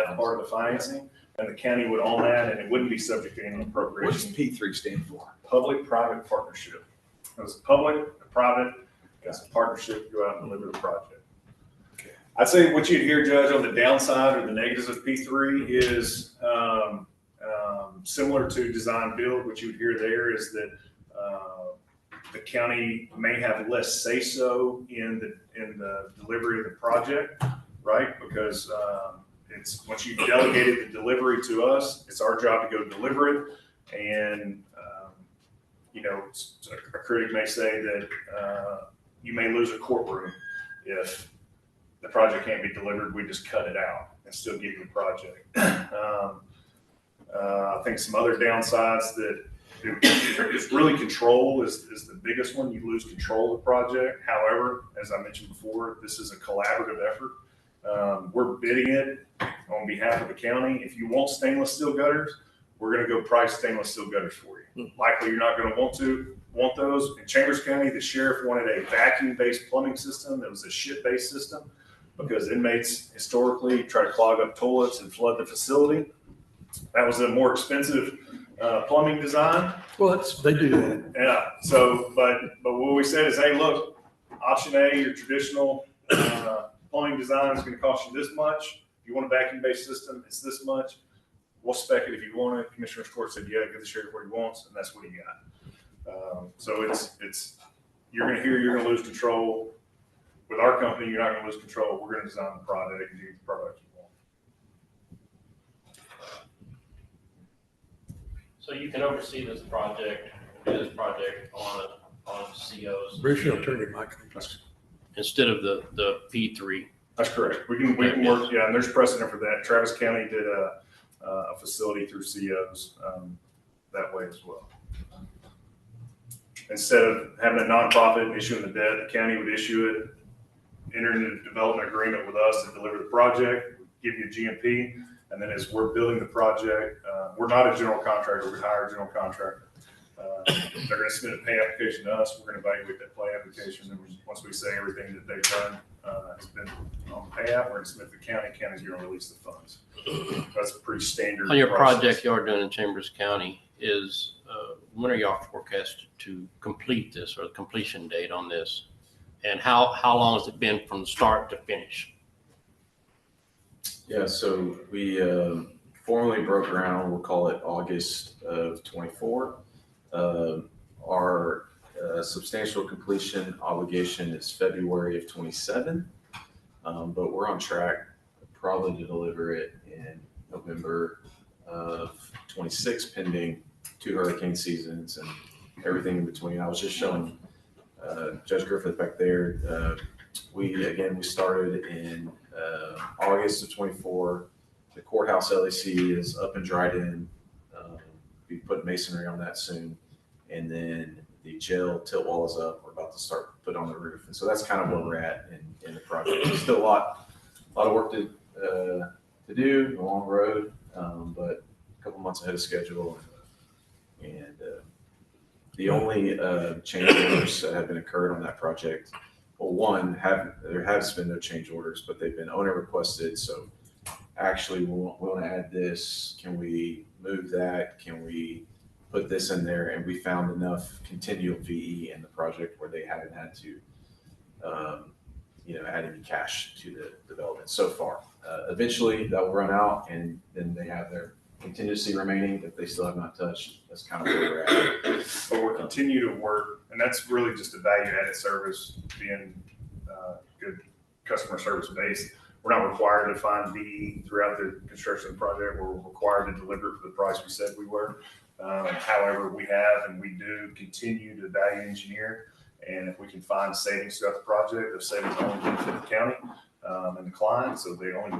F part of the financing. And the county would own that, and it wouldn't be subject to any What does appropriation. P3 stand for? Public-private partnership. It was public, private, it's a partnership to go out and deliver the project. I'd say what you'd hear, Judge, on the downside or the negatives of P3 is similar to design build. What you would hear there is that the county may have less say-so in the delivery of the project, right? Because it's once you've delegated the delivery to us, it's our job to go deliver it. And a critic may say that you may lose a courtroom if the project can't be delivered. We just cut it out and still give you the project. I think some other downsides that it's really control is the biggest one. You lose control of the project. However, as I mentioned before, this is a collaborative effort. We're bidding it on behalf of the county. If you want stainless steel gutters, we're going to go price stainless steel gutters for you. Likely you're not going to want those. In Chambers County, the sheriff wanted a vacuum-based plumbing system that was a shit-based system because inmates historically try to clog up toilets and flood the facility. That was a more expensive plumbing design. Well, they do that. Yeah. So, but what we said is, hey, look, option A, your traditional plumbing design is going to cost you this much. If you want a vacuum-based system, it's this much. We'll spec it if you want it. Commissioner Stewart said, yeah, give the sheriff what he wants, and that's what he got. So it's you're going to lose control. With our company, you're not going to lose control. We're going to design the product and do the product you want. So you can oversee this project, do this project on COs. Bruce, you'll turn your mic on. Instead of the P3. That's correct. We can work, yeah, and there's precedent for that. Travis County did a facility through COs that way as well. Instead of having a nonprofit issuing the debt, the county would issue it, enter into a development agreement with us to deliver the project, give you a GMP, and then as we're building the project, we're not a general contractor, we hire a general contractor. They're gonna submit a pay application to us, we're gonna evaluate that pay application, and once we say everything that they've done has been on the pay app, we're gonna submit to the county's gonna release the funds. That's a pretty standard. On your process. project y'all are doing in Chambers County is, when are y'all forecasted to complete this, or the completion date on this? And how long has it been from start to finish? Yeah, so we formally broke ground, we'll call it August of 24. Our substantial completion obligation is February of 27, but we're on track probably to deliver it in November of 26, pending 2 hurricane seasons and everything in between. I was just showing Judge Griffith back there. We started in August of 24. The courthouse LAC is up and dried in. We put masonry on that soon. And then the jail tilt wall is up. We're about to start put on the roof. And so that's kind of where we're at in the project. There's still a lot of work to do, a long road, but a couple months ahead of schedule. And the only change orders that have been occurred on that project, well, there has been no change orders, but they've been owner requested. So actually, we want to add this. Can we move that? Can we put this in there? And we found enough continual VE in the project where they haven't had to, add any cash to the development so far. Eventually, that will run out, and then they have their contingency remaining that they still have not touched. That's kind of where we're at. But we'll continue to work, and that's really just a value-added service, being good customer service based. We're not required to find VE throughout the construction of the project. We're required to deliver it for the price we said we were. However, we have and we do continue to value engineer, and if we can find savings throughout the project, those savings only benefit the county and the client, so they're only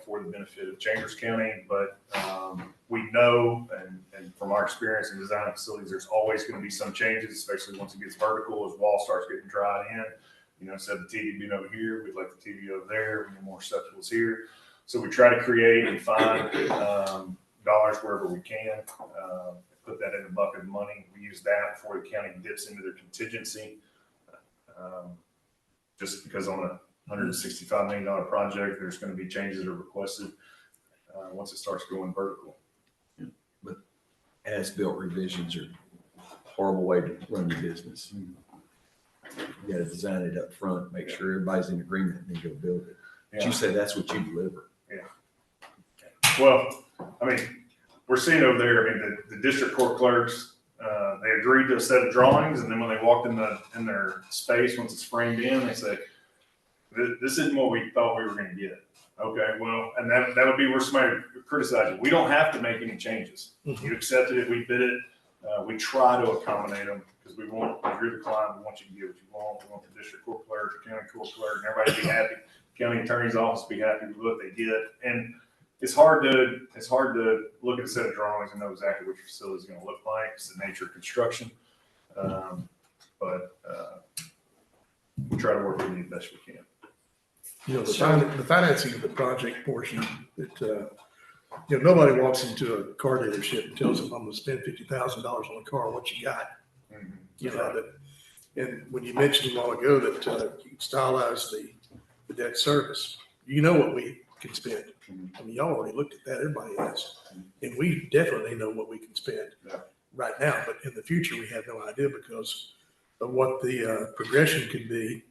for the benefit of Chambers County. But we know, and from our experience in designing facilities, there's always going to be some changes, especially once it gets vertical, as wall starts getting dried in. Instead of the TV being over here, we'd like the TV over there, we need more receptacles here. So we try to create and find dollars wherever we can, put that in a bucket of money. We use that before the county dips into their contingency. Just because on a $165 million project, there's going to be changes that are requested once it starts going vertical. But as-built revisions are a horrible way to run your business. You gotta design it up front, make sure everybody's in agreement, and then go build it. But you said that's what you deliver. Well, we're seeing over there, the district court clerks, they agreed to a set of drawings, and then when they walked in their space, once it's framed in, they say, this isn't what we thought we were gonna get. Okay, well, and that would be where somebody criticizes. We don't have to make any changes. You accepted it, we bid it, we try to accommodate them, because if you're the client, we want you to get what you want. We want the district court clerk, the county court clerk, and everybody to be happy. County attorney's office be happy with what they did. And it's hard to look at a set of drawings and know exactly what your facility is going to look like. It's the nature of construction. But we try to work with you the best we can. The financing of the project portion, that nobody walks into a car dealership and tells them, I'm going to spend $50,000 on a car. What you got? And when you mentioned a while ago that you can stylize the debt service, what we can spend. Y'all already looked at that. Everybody has. And we definitely know what we can spend right now. But in the future, we have no idea because of what the progression can be,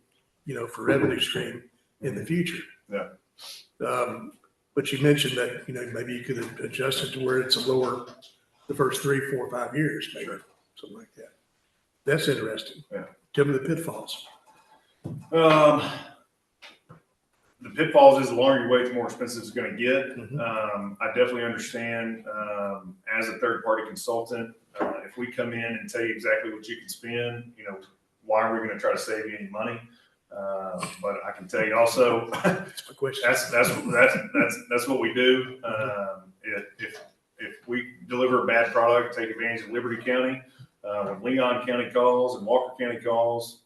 for revenue stream in the future. Yeah. But you mentioned that, maybe you could adjust it to where it's a lower the first 3, 4, 5 years, maybe something like that. That's interesting. Yeah. Tell me the pitfalls. The pitfalls is the longer you wait, the more expensive it's going to get. Mhm. I definitely understand as a third party consultant, if we come in and tell you exactly what you can spend, why are we going to try to save you any money? But I can tell you also, That's my question. that's what we do. If we deliver a bad product, take advantage of Liberty County, when Leon County calls and Walker County calls,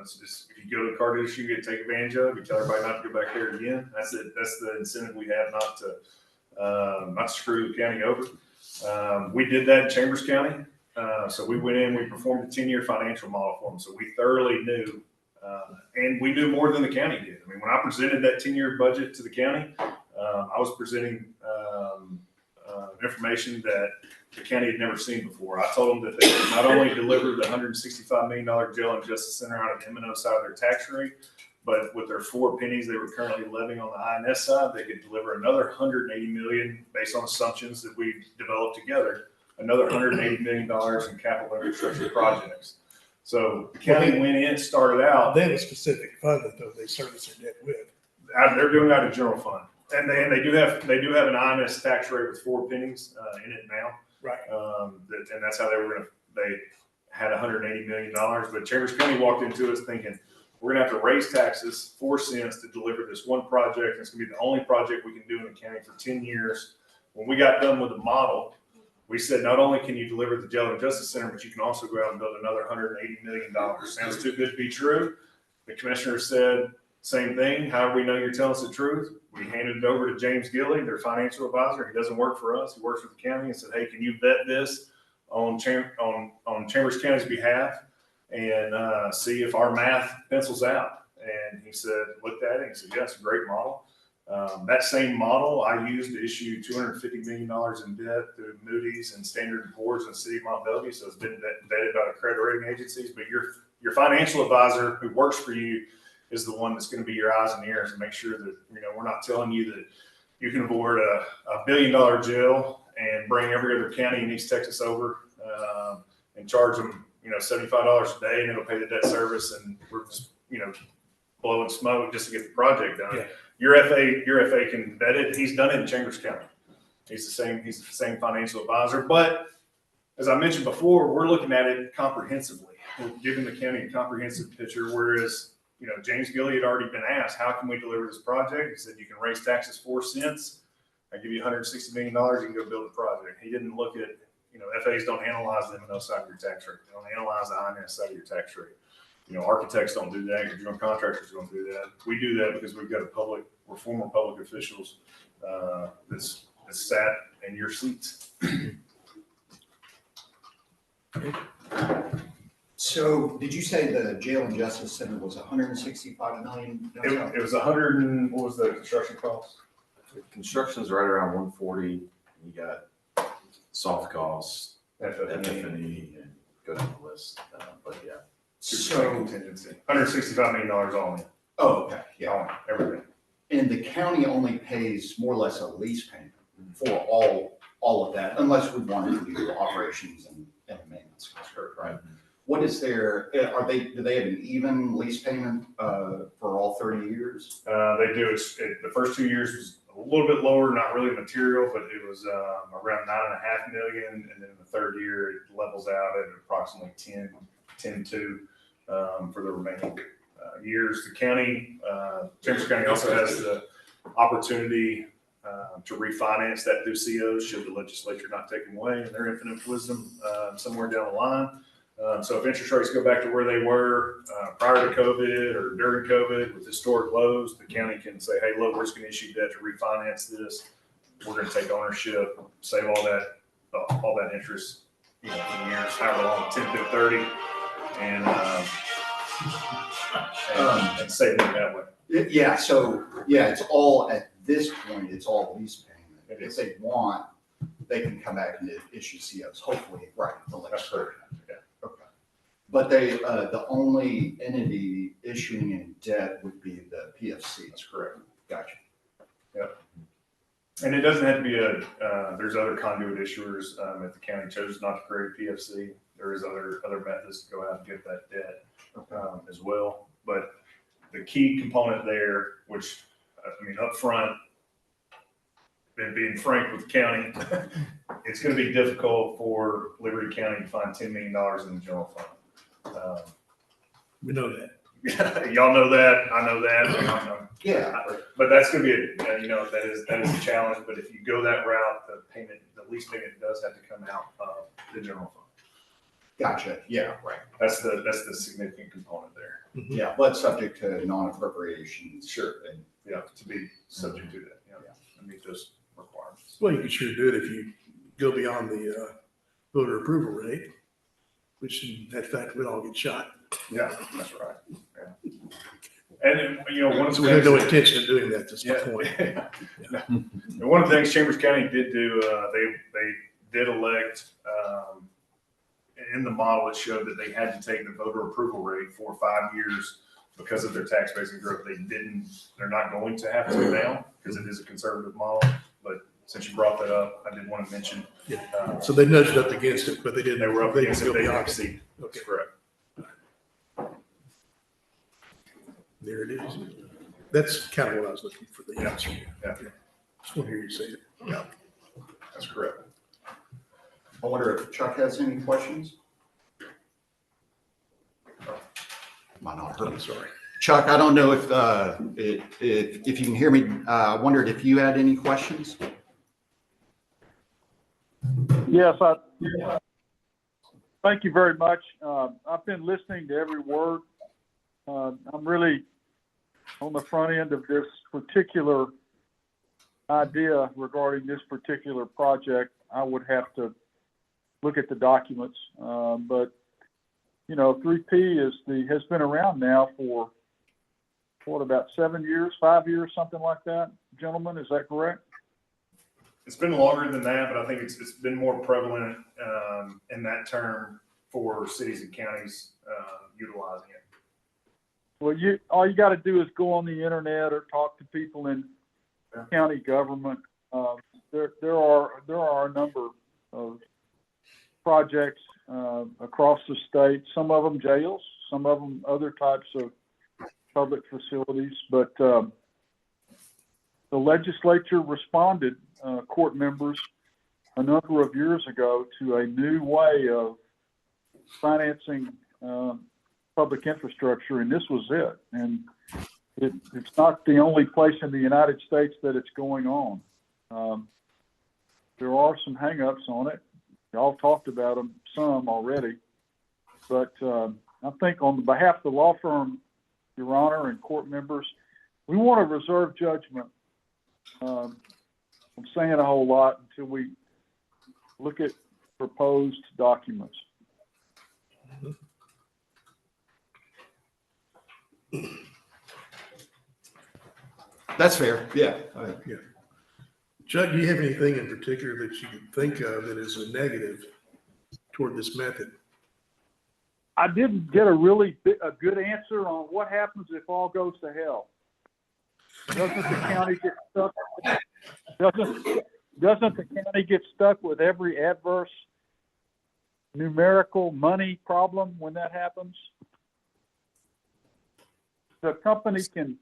it's just, if you go to the car dealership, you get to take advantage of. You tell everybody not to go back there again. That's it. That's the incentive we have not to screw the county over. We did that in Chambers County. So we went in, we performed a 10-year financial model for them. So we thoroughly knew, and we knew more than the county did. I mean, when I presented that 10-year budget to the county, I was presenting information that the county had never seen before. I told them that they could not only deliver the $165 million jail and justice center out of the M&O side of their tax rate, but with their 4 pennies they were currently levying on the INS side, they could deliver another $180 million based on assumptions that we developed together, another $180 million in capital infrastructure projects. So the county went in, started out. Then a specific fund that though they service their debt with. They're doing that in general fund. And they do have an INS tax rate with 4 pennies in it now. Right. And that's how they had $180 million. But Chambers County walked into us thinking, we're gonna have to raise taxes 4 cents to deliver this one project. It's gonna be the only project we can do in the county for 10 years. When we got done with the model, we said, not only can you deliver the jail and justice center, but you can also go out and build another $180 million. Sounds too good to be true. The commissioner said, same thing. How do we know you're telling us the truth? We handed it over to James Gilly, their financial advisor. He doesn't work for us. He works for the county, and said, hey, can you vet this on Chambers County's behalf and see if our math pencils out? And he said, looked at it and he said, yeah, it's a great model. That same model I used to issue $250 million in debt through Moody's and Standard & Poor's in the city of Mont Belvieu. So it's been vetted by the credit rating agencies, but your financial advisor who works for you is the one that's going to be your eyes and ears and make sure that, we're not telling you that you can avoid a $1 billion jail and bring every other county in East Texas over and charge them, $75 a day and it'll pay the debt service. And we're just, blowing smoke just to get the project done. Yeah. Your FA can vet it. He's done it in Chambers County. He's the same financial advisor. But as I mentioned before, we're looking at it comprehensively. We're giving the county a comprehensive picture, whereas James Gilly had already been asked, how can we deliver this project? He said, you can raise taxes 4 cents. I give you $160 million, you can go build a project. He didn't look at, FAs don't analyze the M&O side of your tax rate. They don't analyze the INS side of your tax rate. Architects don't do that. Your general contractors don't do that. We do that because we've got we're former public officials that's sat in your seats. So did you say the jail and justice center was $165 million? It was 100 and what was the construction cost? Construction's right around 140. You got soft costs, FF&E. FF&E, and go down the list. But yeah. So, Contingency. $165 million all in. oh, okay, yeah. All in, everything. And the county only pays more or less a lease payment for all of that, unless we wanted to do operations and maintenance. Right? What is their, do they have an even lease payment for all 30 years? They do. The first 2 years was a little bit lower, not really material, but it was around $9.5 million. And then the third year, it levels out at approximately 10.2 for the remaining years. The county, Chambers County also has the opportunity to refinance that through COs should the legislature not take them away in their infinite wisdom somewhere down the line. So if interest rates go back to where they were prior to COVID or during COVID with historic lows, the county can say, hey, look, we're just going to issue debt to refinance this. We're going to take ownership, save all that interest, for years, however long, 10 to 30, and save it that way. Yeah, so, it's all, at this point, it's all lease payment. It If is. they want, they can come back and issue COs, hopefully, right, the That's legislature. correct. Yeah. Okay. But the only entity issuing any debt would be the PFC. That's correct. Gotcha. And it doesn't have to be there's other conduit issuers. If the county chose not to create a PFC, there is other methods to go out and get that debt as well. But the key component there, which, I mean, up front, and being frank with the county, it's gonna be difficult for Liberty County to find $10 million in the general fund. We know that. Y'all know that, I know that, and Yeah. but that's gonna be that is a challenge, but if you go that route, the lease payment does have to come out of the general fund. Gotcha. Yeah, right. That's the significant component there. Yeah, but subject to non-appropriations. Sure. Yeah, to be subject to that, and meet those requirements. Well, you could sure do it if you go beyond the voter approval rate, which in that fact would all get shot. Yeah, that's right. Yeah. And, one of So the we have no things, intention of doing that, that's the point. and one of the things Chambers County did do, they did elect, in the model, it showed that they had to take the voter approval rate for 5 years because of their tax base and growth. They're not going to have to now because it is a conservative model. But since you brought that up, I did want to mention. So they nudged up against it, but they didn't. They were up They against didn't it, go they beyond it. exceeded. Okay, That's correct. there it is. That's kind of what I was looking for, the answer. Yeah. Just want to hear you say it. Yeah, that's correct. I wonder if Chuck has any questions? Might not hurt. I'm sorry. Chuck, I don't know if you can hear me. I wondered if you had any questions? Yes, thank you very much. I've been listening to every word. I'm really on the front end of this particular idea regarding this particular project. I would have to look at the documents, but 3P has been around now for about 7 years, 5 years, something like that. Gentlemen, is that correct? It's been longer than that, but I think it's been more prevalent in that term for cities and counties utilizing it. Well, all you got to do is go on the internet or talk to people in county government. There are a number of projects across the state. Some of them jails, some of them other types of public facilities. But the legislature responded, court members, a number of years ago to a new way of financing public infrastructure, and this was it. And it's not the only place in the United States that it's going on. There are some hangups on it. Y'all talked about them some already, but I think on behalf of the law firm, Your Honor, and court members, we want to reserve judgment. I'm saying a whole lot until we look at proposed documents. That's fair. Yeah. Chuck, do you have anything in particular that you can think of that is a negative toward this method? I didn't get a good answer on what happens if all goes to hell. Doesn't the county get stuck? Doesn't the county get stuck with every adverse numerical money problem when that happens? The company can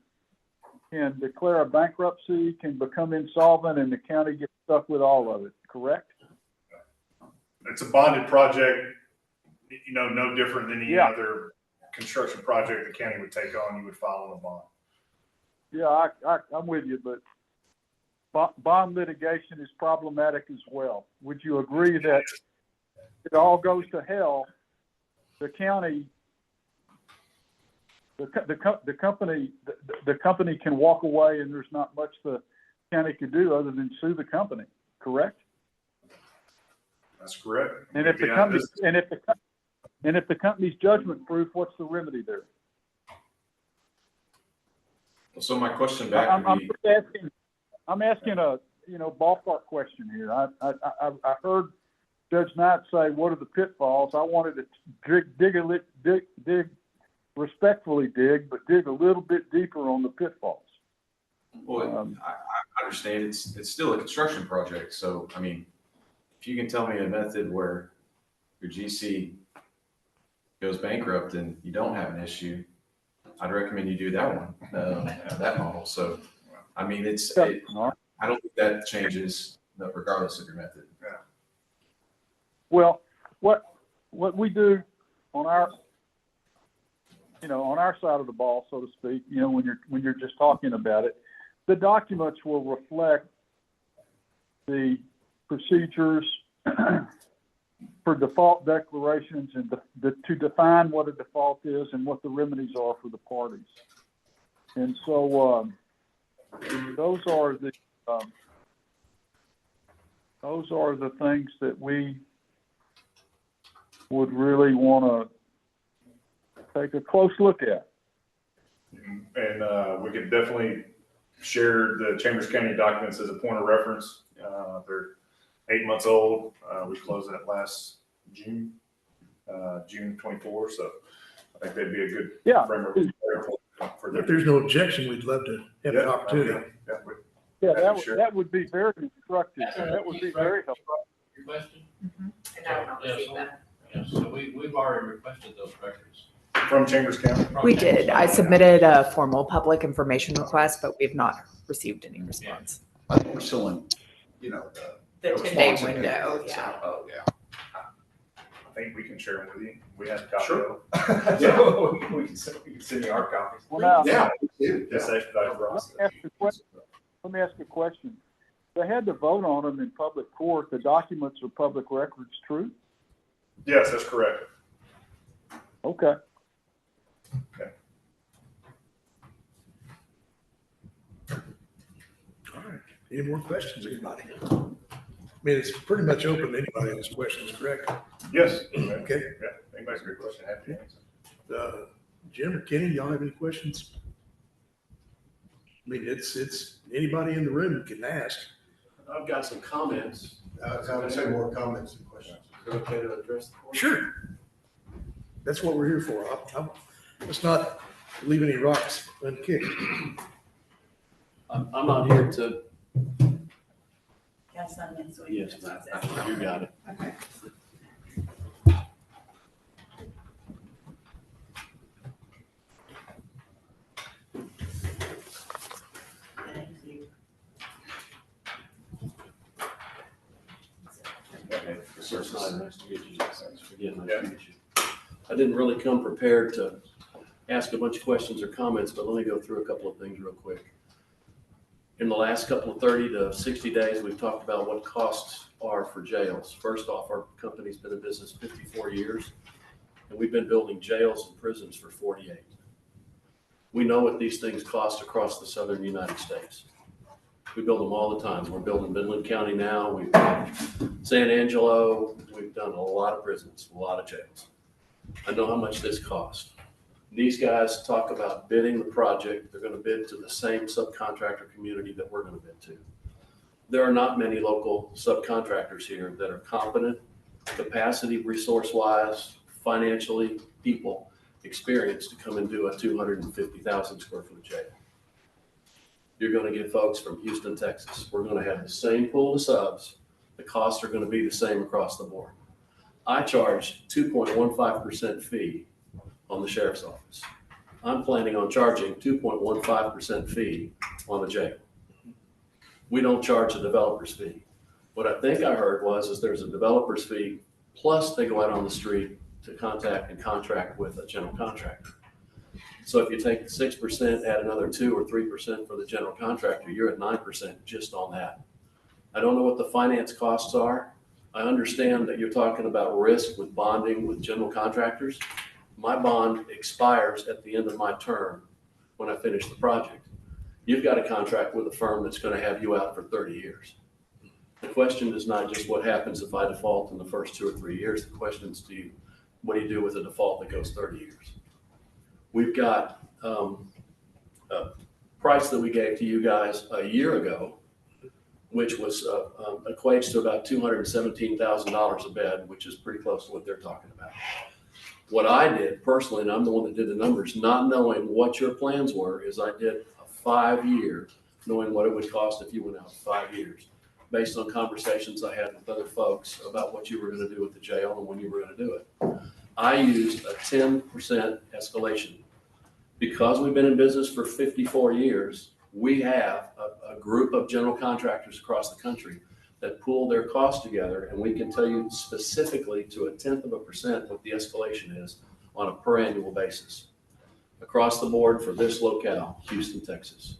declare a bankruptcy, can become insolvent, and the county gets stuck with all of it, correct? It's a bonded project, no different than any other construction project the county would take on. You would file on a bond. Yeah, I'm with you, but bond litigation is problematic as well. Would you agree that if it all goes to hell, the county, the company can walk away and there's not much the county could do other than sue the company, correct? That's correct. And if the company's judgment proof, what's the remedy there? So my question back would be, I'm asking a ballpark question here. I heard Judge Knight say, "What are the pitfalls?" I wanted to dig respectfully, but dig a little bit deeper on the pitfalls. well, I understand it's still a construction project. So, I mean, if you can tell me a method where your GC goes bankrupt and you don't have an issue, I'd recommend you do that one, that model. So, I mean, All right. I don't think that changes regardless of your method. Well, what we do on our, on our side of the ball, so to speak, when you're just talking about it, the documents will reflect the procedures for default declarations and to define what a default is and what the remedies are for the parties. And so those are the things that we would really want to take a close look at. And we could definitely share the Chambers County documents as a point of reference. They're 8 months old. We closed that last June, June 24. So I think they'd be a good framework for If there's no objection, we'd love to have an opportunity. Yeah, that would be very instructive. That would be very helpful. Your question? And I will not receive that. Yes, so we've already requested those records. From Chambers County. We did. I submitted a formal public information request, but we've not received any response. I think we're still in, The Day 10-day window, yeah. Oh, yeah. I think we can share them with you. We have a copy Sure. of them. Yeah, we can send you our copies. Well, now, Yeah. Just expedite the process. let me ask a question. They had to vote on them in public court. The documents are public records, true? Yes, that's correct. Okay. All right. Any more questions, anybody? I mean, it's pretty much open to anybody who has questions, correct? Yes. Okay. Yeah. Anybody's got a question, happy to answer. Jim or Kenny, y'all have any questions? I mean, it's anybody in the room can ask. I've got some comments. I would say more comments than questions. Is it okay to address the board? Sure. That's what we're here for. Let's not leave any rocks unkicked. I'm not here to, Yes, I'm in, so yes, you got it. Okay. Thank you. Sir, it's nice to meet you. Again, nice to meet you. I didn't really come prepared to ask a bunch of questions or comments, but let me go through a couple of things real quick. In the last couple of 30 to 60 days, we've talked about what costs are for jails. First off, our company's been in business 54 years, and we've been building jails and prisons for 48. We know what these things cost across the southern United States. We build them all the time. We're building Midland County now. We've done San Angelo. We've done a lot of prisons, a lot of jails. I know how much this costs. These guys talk about bidding the project. They're going to bid to the same subcontractor community that we're going to bid to. There are not many local subcontractors here that are competent, capacity, resource-wise, financially, people, experienced to come and do a 250,000 square foot jail. You're going to get folks from Houston, Texas. We're going to have the same pool of subs. The costs are going to be the same across the board. I charge 2.15% fee on the sheriff's office. I'm planning on charging 2.15% fee on the jail. We don't charge a developer's fee. What I think I heard is there's a developer's fee, plus they go out on the street to contact and contract with a general contractor. So if you take 6%, add another 2 or 3% for the general contractor, you're at 9% just on that. I don't know what the finance costs are. I understand that you're talking about risk with bonding with general contractors. My bond expires at the end of my term when I finish the project. You've got a contract with a firm that's going to have you out for 30 years. The question is not just what happens if I default in the first 2 or 3 years. The question is, what do you do with a default that goes 30 years? We've got a price that we gave to you guys a year ago, which was equates to about $217,000 a bed, which is pretty close to what they're talking about. What I did personally, and I'm the one that did the numbers, not knowing what your plans were, is I did a 5-year, knowing what it would cost if you went out 5 years, based on conversations I had with other folks about what you were going to do with the jail and when you were going to do it. I used a 10% escalation. Because we've been in business for 54 years, we have a group of general contractors across the country that pool their costs together, and we can tell you specifically to 0.1% what the escalation is on a per annual basis across the board for this locale, Houston, Texas.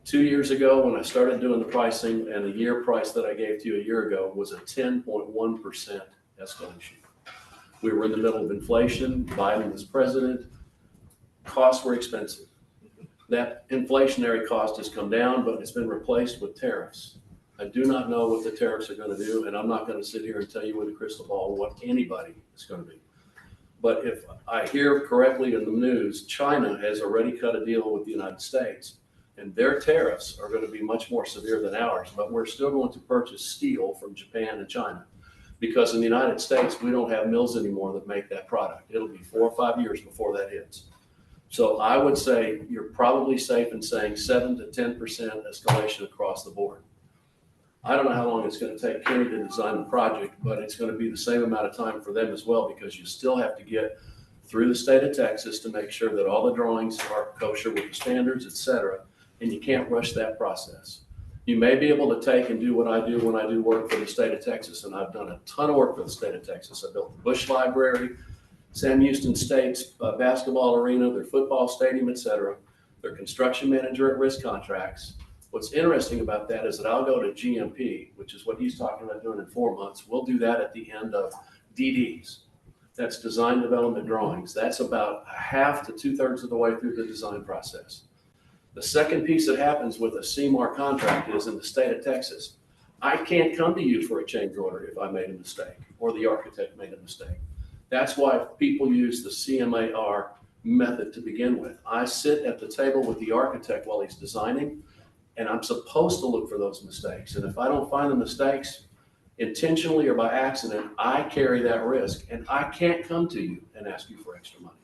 2 years ago, when I started doing the pricing, and the year price that I gave to you a year ago was a 10.1% escalation. We were in the middle of inflation. Biden was president. Costs were expensive. That inflationary cost has come down, but it's been replaced with tariffs. I do not know what the tariffs are going to do, and I'm not going to sit here and tell you with a crystal ball what anybody is going to be. But if I hear correctly in the news, China has already cut a deal with the United States, and their tariffs are going to be much more severe than ours, but we're still going to purchase steel from Japan and China, because in the United States, we don't have mills anymore that make that product. It'll be 4 or 5 years before that hits. So I would say you're probably safe in saying 7 to 10% escalation across the board. I don't know how long it's going to take Kenny to design the project, but it's going to be the same amount of time for them as well, because you still have to get through the state of Texas to make sure that all the drawings are kosher with the standards, et cetera, and you can't rush that process. You may be able to take and do what I do when I do work for the state of Texas, and I've done a ton of work for the state of Texas. I built the Bush Library, Sam Houston State's basketball arena, their football stadium, et cetera, their construction manager at Risk Contracts. What's interesting about that is that I'll go to GMP, which is what he's talking about doing in 4 months. We'll do that at the end of DDs. That's design development drawings. That's about half to 2/3 of the way through the design process. The second piece that happens with a CMAR contract is in the state of Texas, I can't come to you for a change order if I made a mistake or the architect made a mistake. That's why people use the CMAR method to begin with. I sit at the table with the architect while he's designing, and I'm supposed to look for those mistakes. And if I don't find the mistakes intentionally or by accident, I carry that risk, and I can't come to you and ask you for extra money.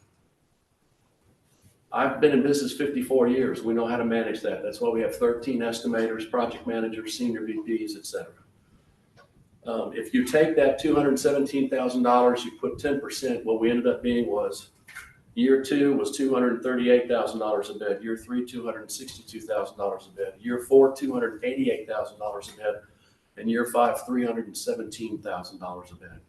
I've been in business 54 years. We know how to manage that. That's why we have 13 estimators, project managers, senior VPs, et cetera. If you take that $217,000, you put 10%, what we ended up being was year 2 was $238,000 a bed. Year 3, $262,000 a bed. Year 4, $288,000 a bed. And year 5, $317,000 a bed.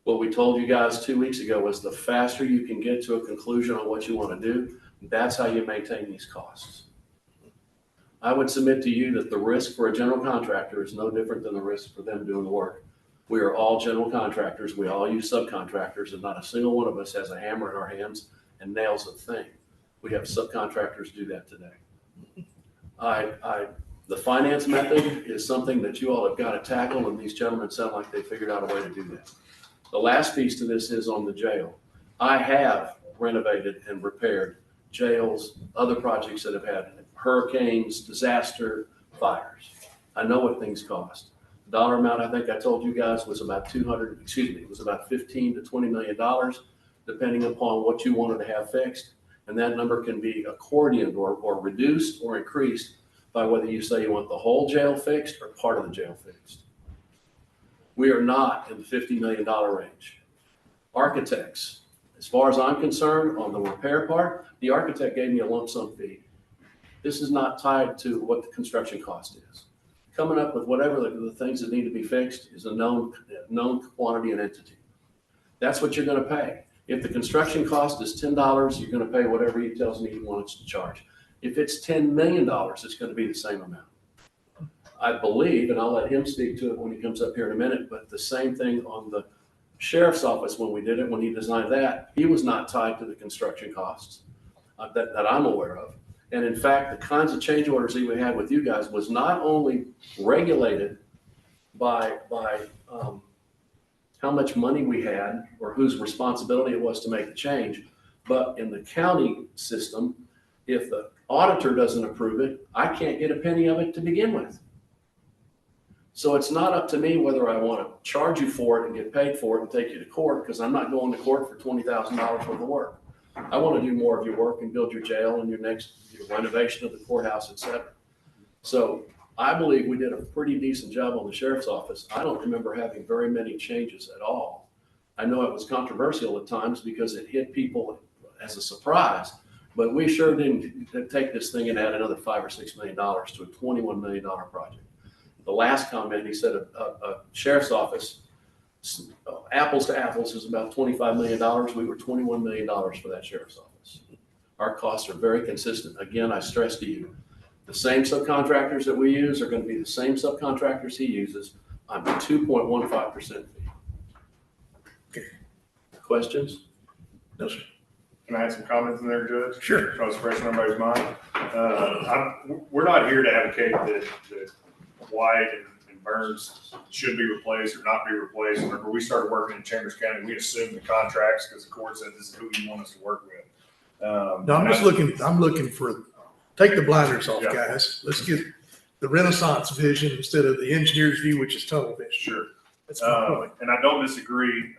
What we told you guys 2 weeks ago was the faster you can get to a conclusion on what you want to do, that's how you maintain these costs. I would submit to you that the risk for a general contractor is no different than the risk for them doing the work. We are all general contractors. We all use subcontractors, and not a single one of us has a hammer in our hands and nails a thing. We have subcontractors do that today. The finance method is something that you all have got to tackle, and these gentlemen sound like they figured out a way to do that. The last piece to this is on the jail. I have renovated and repaired jails, other projects that have had hurricanes, disaster, fires. I know what things cost. The dollar amount I think I told you guys was about $15 to $20 million, depending upon what you wanted to have fixed. And that number can be accordioned or reduced or increased by whether you say you want the whole jail fixed or part of the jail fixed. We are not in the $50 million range. Architects, as far as I'm concerned, on the repair part, the architect gave me a lump sum fee. This is not tied to what the construction cost is. Coming up with whatever the things that need to be fixed is a known quantity and entity. That's what you're going to pay. If the construction cost is $10, you're going to pay whatever he tells me he wants to charge. If it's $10 million, it's going to be the same amount. I believe, and I'll let him speak to it when he comes up here in a minute, but the same thing on the sheriff's office when we did it, when he designed that, he was not tied to the construction costs that I'm aware of. And in fact, the kinds of change orders that we had with you guys was not only regulated by how much money we had or whose responsibility it was to make the change, but in the county system, if the auditor doesn't approve it, I can't get a penny of it to begin with. So it's not up to me whether I want to charge you for it and get paid for it and take you to court, because I'm not going to court for $20,000 worth of work. I want to do more of your work and build your jail and your renovation of the courthouse, et cetera. So I believe we did a pretty decent job on the sheriff's office. I don't remember having very many changes at all. I know it was controversial at times because it hit people as a surprise, But we sure didn't take this thing and add another $5 or $6 million to a $21 million project. The last comment, he said a sheriff's office, apples to apples, is about $25 million. We were $21 million for that sheriff's office. Our costs are very consistent. Again, I stress to you, the same subcontractors that we use are going to be the same subcontractors he uses on the 2.15% fee. Okay. Questions? No, sir. Can I add some comments in there, Judge? Sure. So it's fresh in everybody's mind. We're not here to advocate that White and Burns should be replaced or not be replaced. Whenever we started working in Chambers County, we assumed the contracts because the court said this is who you want us to work with. No, I'm looking for, take the blinders off, Yeah. guys. Let's get the Renaissance vision instead of the engineer's view, which is tunnel vision. Sure. That's my point. And I don't disagree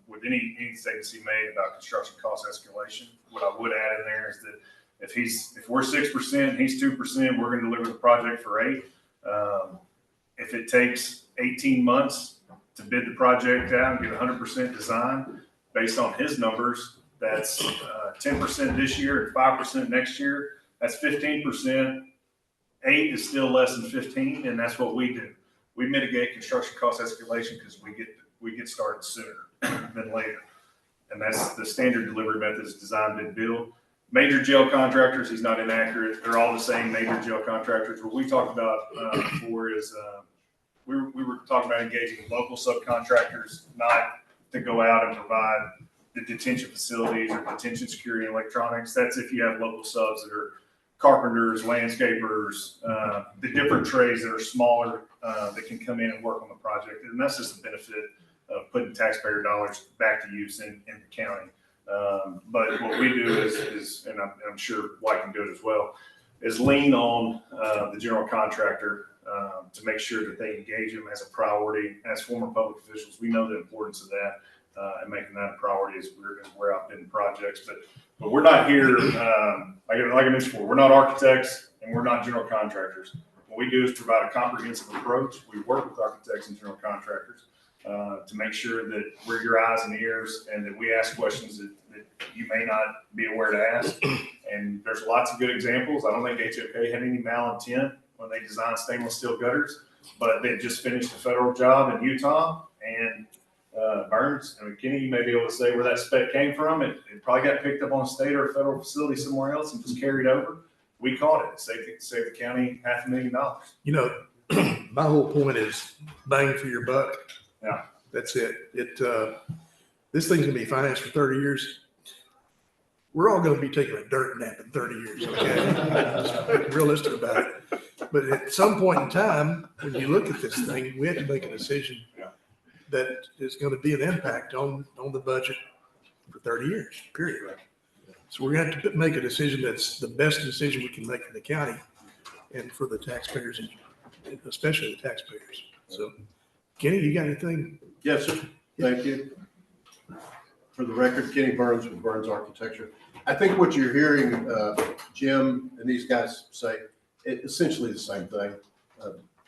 with any statements he made about construction cost escalation. What I would add in there is that if we're 6%, he's 2%, we're going to deliver the project for 8%. If it takes 18 months to bid the project out and get 100% design based on his numbers, that's 10% this year and 5% next year. That's 15%. 8 is still less than 15, and that's what we do. We mitigate construction cost escalation because we get started sooner than later. And that's the standard delivery method is design, bid, build. Major jail contractors, he's not inaccurate. They're all the same major jail contractors. What we talked about before is we were talking about engaging local subcontractors, not to go out and provide the detention facilities or detention security and electronics. That's if you have local subs that are carpenters, landscapers, the different trades that are smaller that can come in and work on the project. And that's just a benefit of putting taxpayer dollars back to use in the county. But what we do is and I'm sure White can do it as well, is lean on the general contractor to make sure that they engage them as a priority. As former public officials, we know the importance of that and making that a priority as we're out bidding projects. But we're not here, like I mentioned before, we're not architects and we're not general contractors. What we do is provide a comprehensive approach. We work with architects and general contractors to make sure that we're your eyes and ears and that we ask questions that you may not be aware to ask. And there's lots of good examples. I don't think HOK had any malintent when they designed stainless steel gutters, but they just finished a federal job in Utah. And Burns, I mean, Kenny, you may be able to say where that spec came from. It probably got picked up on a state or a federal facility somewhere else and just carried over. We caught it. Saved the county $500,000. You know, my whole point is bang for your buck. Yeah. That's it. This thing's gonna be financed for 30 years. We're all gonna be taking a dirt nap in 30 years, okay? Just being realistic about it. But at some point in time, when you look at this thing, we have to make a decision that is gonna be an impact on the budget for 30 years, period. So we're gonna have to make a decision that's the best decision we can make for the county and for the taxpayers, and especially the taxpayers. So Kenny, you got anything? Yes, sir. Thank you. For the record, Kenny Burns with Burns Architecture. I think what you're hearing Jim and these guys say, essentially the same thing.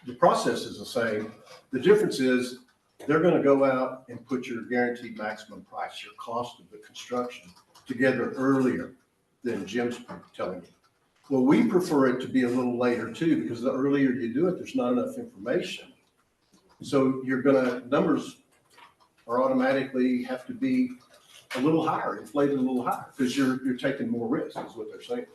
The process is the same. The difference is they're going to go out and put your guaranteed maximum price, your cost of the construction, together earlier than Jim's telling you. Well, we prefer it to be a little later too, because the earlier you do it, there's not enough information. So numbers are automatically have to be a little higher, inflated a little higher, because you're taking more risk, is what they're saying.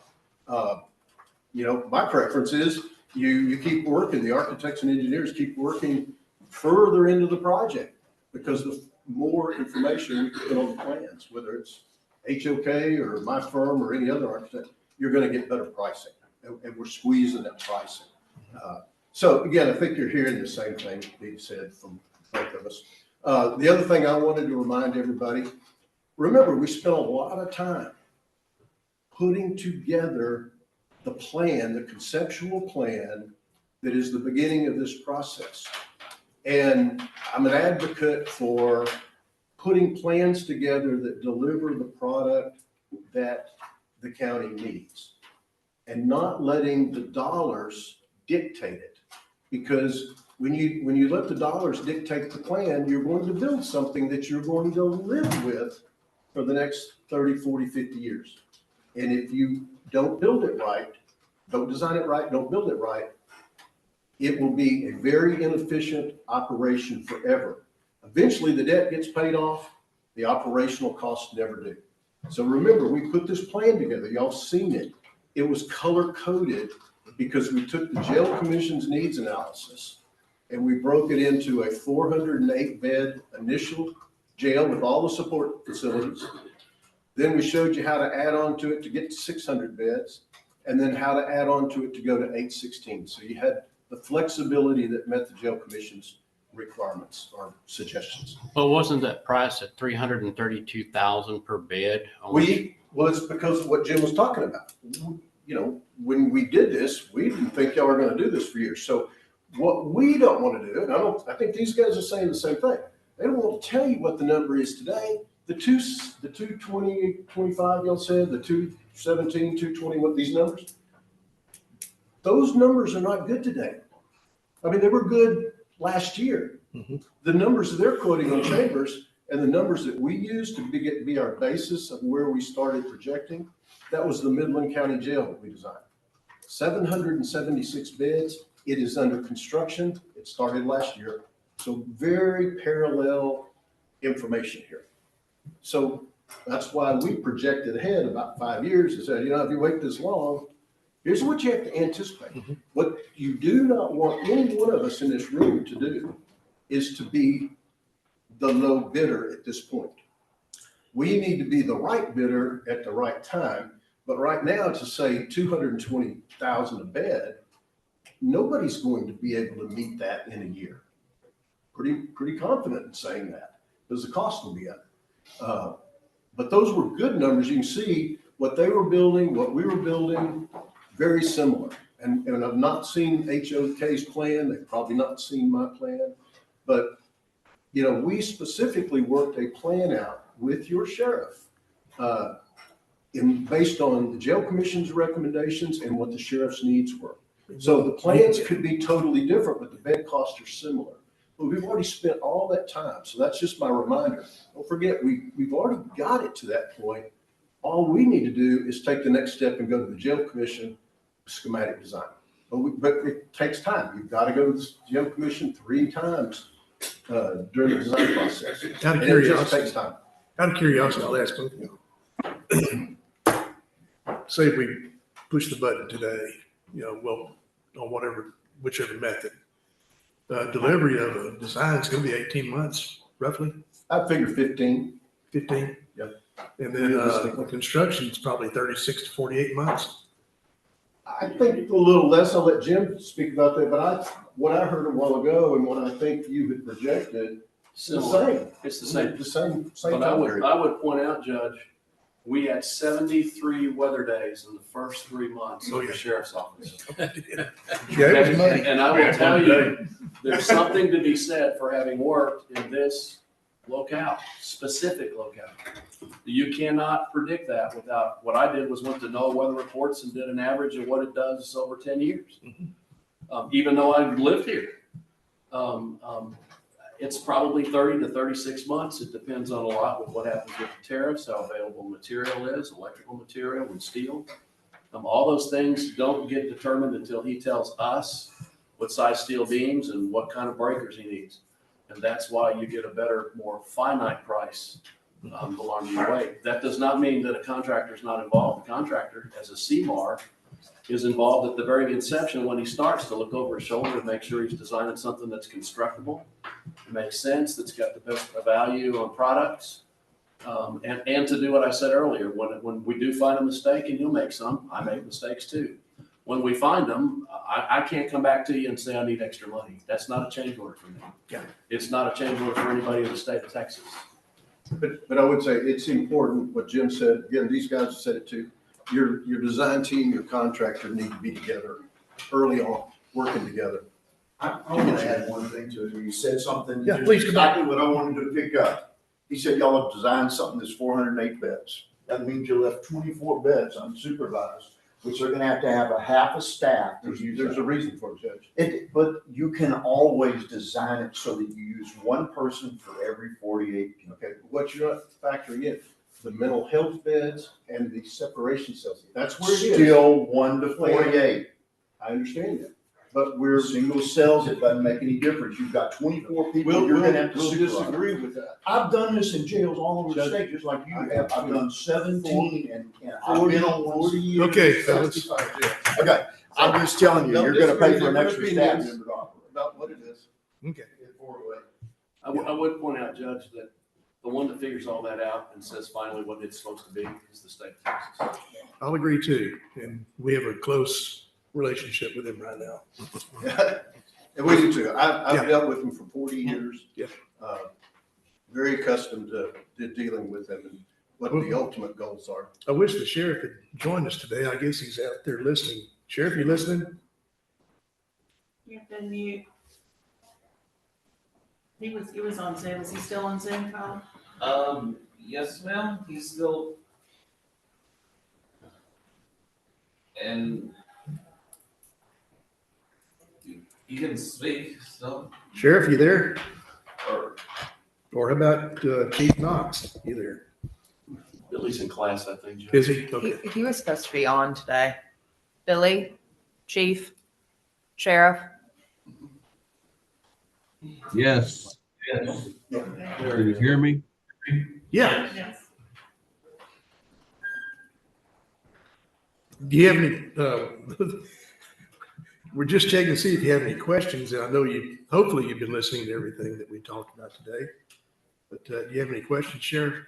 You know, my preference is you keep working, the architects and engineers keep working further into the project, because the more information we can put on the plans, whether it's HOK or my firm or any other architect, you're going to get better pricing, and we're squeezing that pricing. So again, I think you're hearing the same thing being said from both of us. The other thing I wanted to remind everybody, remember, we spent a lot of time putting together the plan, the conceptual plan that is the beginning of this process. And I'm an advocate for putting plans together that deliver the product that the county needs and not letting the dollars dictate it. Because when you let the dollars dictate the plan, you're going to build something that you're going to live with for the next 30, 40, 50 years. And if you don't build it right, don't design it right, don't build it right, it will be a very inefficient operation forever. Eventually, the debt gets paid off, the operational costs never do. So remember, we put this plan together, y'all seen it. It was color coded because we took the jail commission's needs analysis and we broke it into a 408 bed initial jail with all the support facilities. Then we showed you how to add on to it to get to 600 beds, and then how to add on to it to go to 816. So you had the flexibility that met the jail commission's requirements or suggestions. Well, wasn't that price at 332,000 per bed? Well, it's because of what Jim was talking about. You know, when we did this, we didn't think y'all were gonna do this for years. So what we don't wanna do, and I think these guys are saying the same thing. They don't want to tell you what the number is today. The 220, 25, y'all said, the 217, 220, what these numbers? Those numbers are not good today. I mean, they were good last year. The numbers that they're quoting on Chambers and the numbers that we use to be our basis of where we started projecting, that was the Midland County Jail that we designed. 776 beds. It is under construction. It started last year. So very parallel information here. So that's why we projected ahead about 5 years and said, you know, if you wait this long, here's what you have to anticipate. What you do not want any one of us in this room to do is to be the low bidder at this point. We need to be the right bidder at the right time. But right now, to say 220,000 a bed, nobody's going to be able to meet that in a year. Pretty confident in saying that because the cost will be up. But those were good numbers. You can see what they were building, what we were building, very similar. And I've not seen HOK's plan. They've probably not seen my plan. But, you know, we specifically worked a plan out with your sheriff based on the jail commission's recommendations and what the sheriff's needs were. So the plans could be totally different, but the bed costs are similar. But we've already spent all that time. So that's just my reminder. Don't forget, we've already got it to that point. All we need to do is take the next step and go to the jail commission schematic design. But it takes time. You've got to go to the jail commission 3 times during the design process. Out of And it just curiosity, takes time. out of curiosity, I'll ask both of you. Say if we push the button today, you know, well, on whichever method, delivery of a design is going to be 18 months, roughly, I figure 15. 15. Yep. And then construction is probably 36 to 48 months. I think a little less. I'll let Jim speak about that, but what I heard a while ago and what I think you had projected, it's the same. It's the same. The same But I time would, period. I would point out, Judge, we had 73 weather days in the first 3 months Oh, of yeah. the sheriff's office. Yeah, it was money. And I will tell you, there's something to be said for having worked in this locale, specific locale. You cannot predict that without, what I did was went to NOAA weather reports and did an average of what it does over 10 years. Even though I lived here. It's probably 30 to 36 months. It depends on a lot with what happens with the tariffs, how available material is, electrical material and steel. All those things don't get determined until he tells us what size steel beams and what kind of breakers he needs. And that's why you get a better, more finite price the longer you wait. That does not mean that a contractor is not involved. The contractor, as a CMAR, is involved at the very inception when he starts to look over his shoulder and make sure he's designing something that's constructible, makes sense, that's got the best value on products. And to do what I said earlier, when we do find a mistake, and you'll make some, I make mistakes too. When we find them, I can't come back to you and say I need extra money. That's not a change order for me. Yeah. It's not a change order for anybody in the state of Texas. But I would say it's important what Jim said. Again, these guys have said it too. Your design team, your contractor need to be together early on, working together. I want to add one thing to it. You said something. Yeah, please come back. Exactly what I wanted to pick up. He said y'all have designed something that's 408 beds. That means you left 24 beds unsupervised, which are going to have a half a staff. There's a reason for it, Judge. But you can always design it so that you use one person for every 48 people. Okay, what you're not factoring in, the mental health beds and the separation cells. That's where it is. Still 1 to 48. I understand that, but we're. Single cells, it doesn't make any difference. You've got 24 people We'll, you're gonna have to we'll supervise. disagree with that. I've done this in jails all over the Judge, state, just like you I have. have I've too. done 17 and I've been on 40 one. years. Okay, fellas. 65 jails. Okay, I'm just telling you, Don't you're gonna pay disagree, for an different extra staff opinions. member to operate. About what it is. Okay. I would point out, Judge, that the one that figures all that out and says finally what it's supposed to be is the state of Texas. I'll agree too. And we have a close relationship with him right now. And we do too. I've Yeah. dealt with them for 40 years. Yeah. Very accustomed to dealing with them and what the ultimate goals are. I wish the sheriff had joined us today. I guess he's out there listening. Sheriff, you listening? You have to mute. He was on Zoom. Is he still on Zoom, Kyle? Yes, ma'am, he's still. And he can speak, so, Sheriff, you there? or, Or how about Chief Knox? You there? Billy's in class, I think, Judge. Is he? Okay. He was supposed to be on today. Billy, Chief, Sheriff. Yes. yes. Can you hear me? Yeah. Yes. Do you have any, we're just checking to see if you have any questions. And I know hopefully you've been listening to everything that we talked about today. But do you have any questions, Sheriff?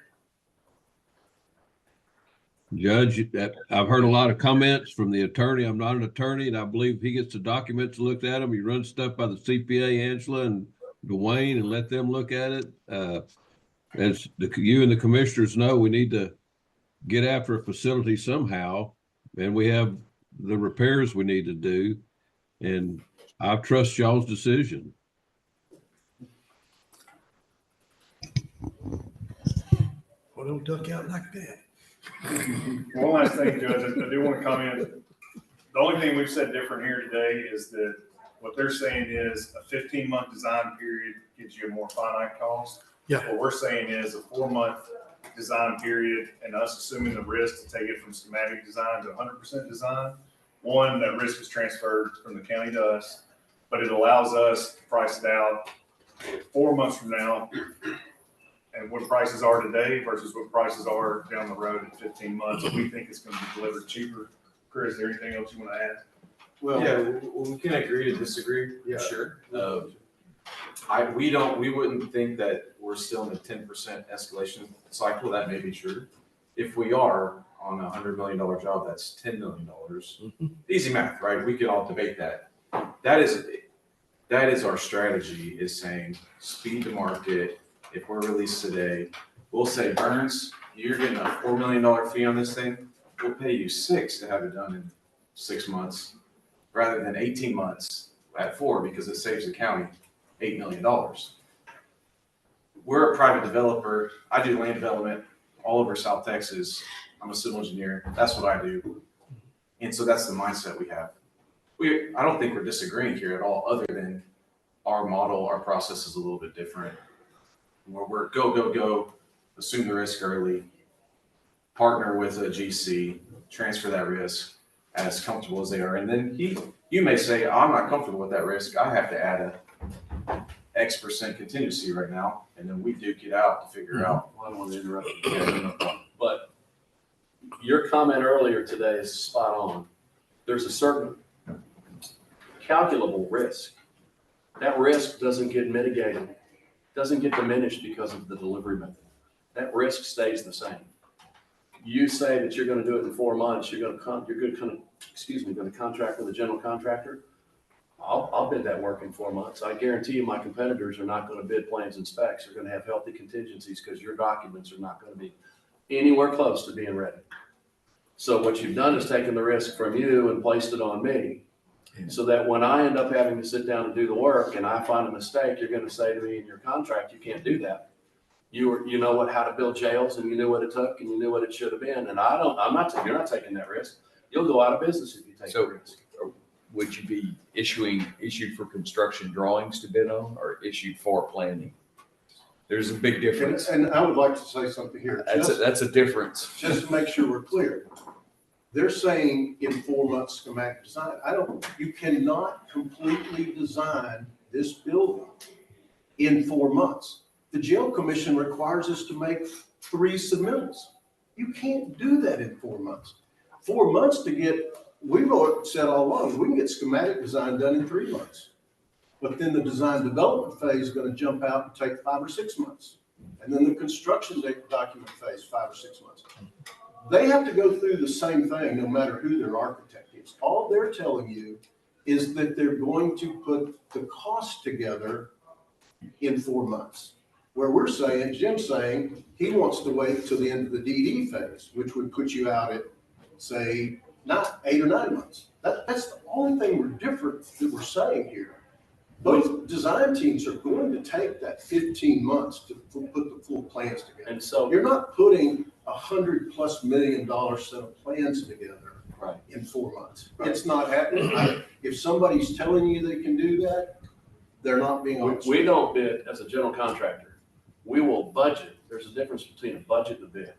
Judge, I've heard a lot of comments from the attorney. I'm not an attorney, and I believe he gets the documents, looked at them. He runs stuff by the CPA, Angela and Dwayne, and let them look at it. As you and the commissioners know, we need to get after a facility somehow, and we have the repairs we need to do. And I trust y'all's decision. Well, don't duck out like that. One last thing, Judge, I do want to comment. The only thing we've said different here today is that what they're saying is a 15-month design period gives you a more finite cost. Yeah. What we're saying is a 4-month design period and us assuming the risk to take it from schematic design to 100% design. One, that risk is transferred from the county to us, but it allows us to price it out 4 months from now and what prices are today versus what prices are down the road in 15 months. We think it's going to be delivered cheaper. Chris, is there anything else you want to add? Well, yeah, we can agree to disagree, Yeah. sure. We wouldn't think that we're still in a 10% escalation cycle. That may be true. If we are on a $100 million job, that's $10 million. Easy math, right? We can all debate that. That is our strategy, is saying speed to market. If we're released today, we'll say, Burns, you're getting a $4 million fee on this thing. We'll pay you $6 million to have it done in 6 months rather than 18 months at 4 because it saves the county $8 million. We're a private developer. I do land development all over South Texas. I'm a civil engineer. That's what I do. And so that's the mindset we have. I don't think we're disagreeing here at all, other than our model, our process is a little bit different. Where we're go, assume the risk early, partner with a GC, transfer that risk as comfortable as they are. And then you may say, I'm not comfortable with that risk. I have to add a X% contingency right now. And then we duke it out to figure out. Well, I don't want to interrupt you, no problem. But your comment earlier today is spot on. There's a certain calculable risk. That risk doesn't get mitigated, doesn't get diminished because of the delivery method. That risk stays the same. You say that you're going to do it in 4 months. You're going to contract with a general contractor. I'll bid that work in 4 months. I guarantee you my competitors are not going to bid plans and specs. They're going to have healthy contingencies because your documents are not going to be anywhere close to being ready. So what you've done is taken the risk from you and placed it on me. So that when I end up having to sit down and do the work and I find a mistake, you're going to say to me in your contract, you can't do that. You know how to build jails and you knew what it took and you knew what it should have been. And you're not taking that risk. You'll go out of business if you take the risk. Would you be issued for construction drawings to bid on or issued for planning? There's a big difference. And I would like to say something here. That's a difference. Just to make sure we're clear. They're saying in 4 months schematic design. You cannot completely design this building in 4 months. The jail commission requires us to make 3 submittals. You can't do that in 4 months. 4 months to get, we've said all along, we can get schematic design done in 3 months. But then the design development phase is going to jump out and take 5 or 6 months. And then the construction document phase, 5 or 6 months. They have to go through the same thing no matter who their architect is. All they're telling you is that they're going to put the cost together in 4 months. Where we're saying, Jim's saying, he wants to wait till the end of the DD phase, which would put you out at, say, not 8 or 9 months. That's the only thing that we're saying here. Both design teams are going to take that 15 months to put the full plans together. And so You're not putting $100+ million set of plans together in 4 months. It's not happening. If somebody's telling you they can do that, they're not being honest. we don't bid as a general contractor. We will budget. There's a difference between a budget and a bid.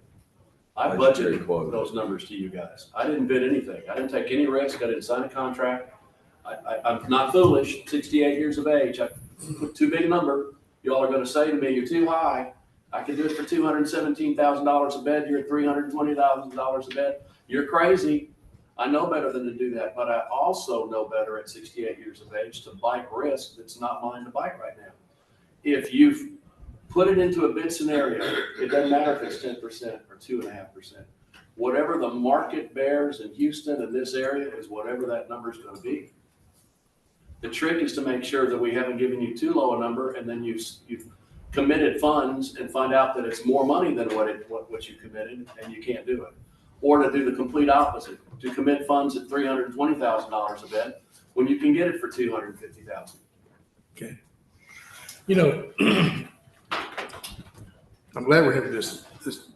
I budgeted those numbers to you guys. I didn't bid anything. I didn't take any risk. I didn't sign a contract. I'm not foolish. 68 years of age. I put too big a number. Y'all are going to say to me, you're too high. I can do it for $217,000 a bed. You're at $320,000 a bed. You're crazy. I know better than to do that, but I also know better at 68 years of age to bite risk that's not mine to bite right now. If you've put it into a bid scenario, it doesn't matter if it's 10% or 2.5%. Whatever the market bears in Houston and this area is whatever that number is going to be. The trick is to make sure that we haven't given you too low a number and then you've committed funds and find out that it's more money than what you committed and you can't do it. Or to do the complete opposite, to commit funds at $320,000 a bed when you can get it for $250,000. Okay. You know, I'm glad we're having this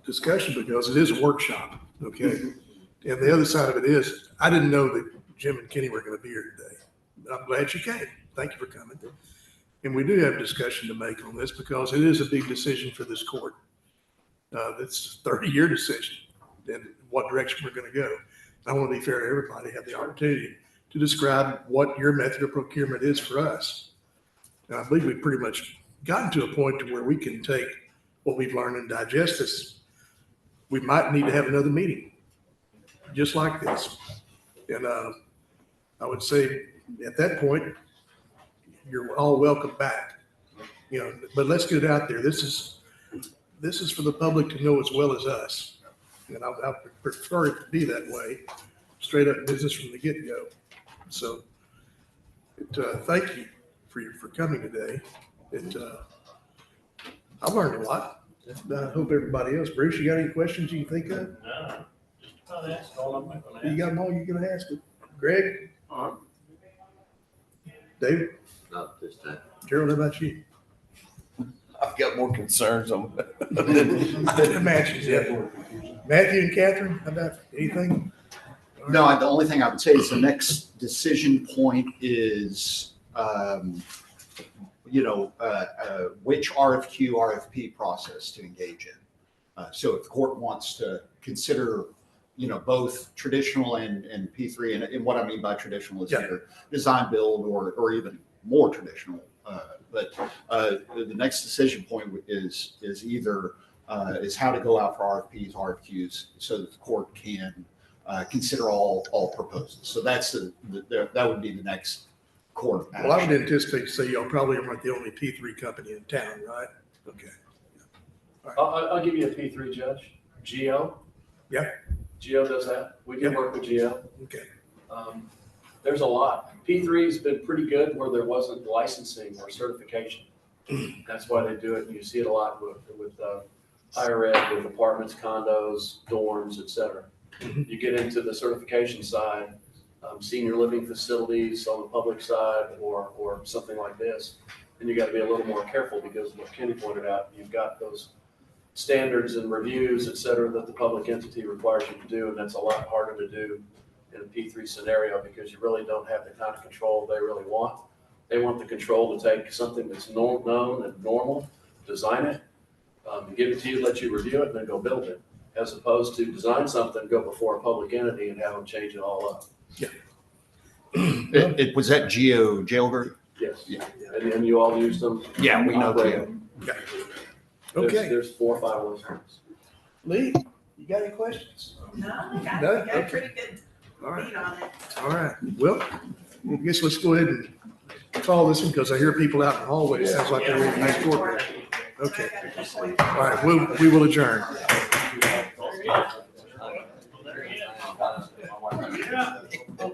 discussion because it is a workshop, okay? And the other side of it is, I didn't know that Jim and Kenny were going to be here today. I'm glad you came. Thank you for coming. And we do have a discussion to make on this because it is a big decision for this court. It's a 30-year decision and what direction we're going to go. I want to be fair to everybody, have the opportunity to describe what your method of procurement is for us. And I believe we've pretty much gotten to a point to where we can take what we've learned and digest this. We might need to have another meeting just like this. And I would say at that point, you're all welcome back, you know, but let's get it out there. This is for the public to know as well as us. And I prefer it to be that way, straight up business from the get-go. So thank you for coming today. I've learned a lot. I hope everybody else. Bruce, you got any questions you can think of? No, just about ask all I'm going to You got them all you're going to ask them. Greg? David? Not this time. Gerald, how about you? I've got more concerns on. Matches, yeah. Matthew and Catherine, how about anything? No, the only thing I would say is the next decision point is, which RFQ, RFP process to engage in. So if the court wants to consider, both traditional and P3, and what I mean by traditional is either design build or even more traditional. But the next decision point is either is how to go out for RFPs, RFQs, so that the court can consider all proposals. So that's that would be the next court action. Well, I would anticipate to say y'all probably aren't the only P3 company in town, right? Okay. I'll give you a P3 judge. Geo. Yeah. Geo does that. We can work with Geo. Okay. There's a lot. P3's been pretty good where there wasn't licensing or certification. That's why they do it. You see it a lot with higher ed, with apartments, condos, dorms, et cetera. You get into the certification side, senior living facilities on the public side or something like this. And you got to be a little more careful because what Kenny pointed out, you've got those standards and reviews, et cetera, that the public entity requires you to do. And that's a lot harder to do in a P3 scenario because you really don't have the kind of control they really want. They want the control to take something that's known and normal, design it, give it to you, let you review it, and then go build it, as opposed to design something, go before a public entity and have them change it all up. It was that Geo Jailbird? Yes. Yeah. And you all use them? Yeah, we know Operate Geo. them. Okay. There's 4 or 5 of those things. Lee, you got any questions? No, I got, No? I got a Okay. pretty good All right. beat on it. All right. Well, I guess let's go ahead and call this one because I hear people out in the hallway. It sounds like they're ready to make court. Okay. All right. We will adjourn.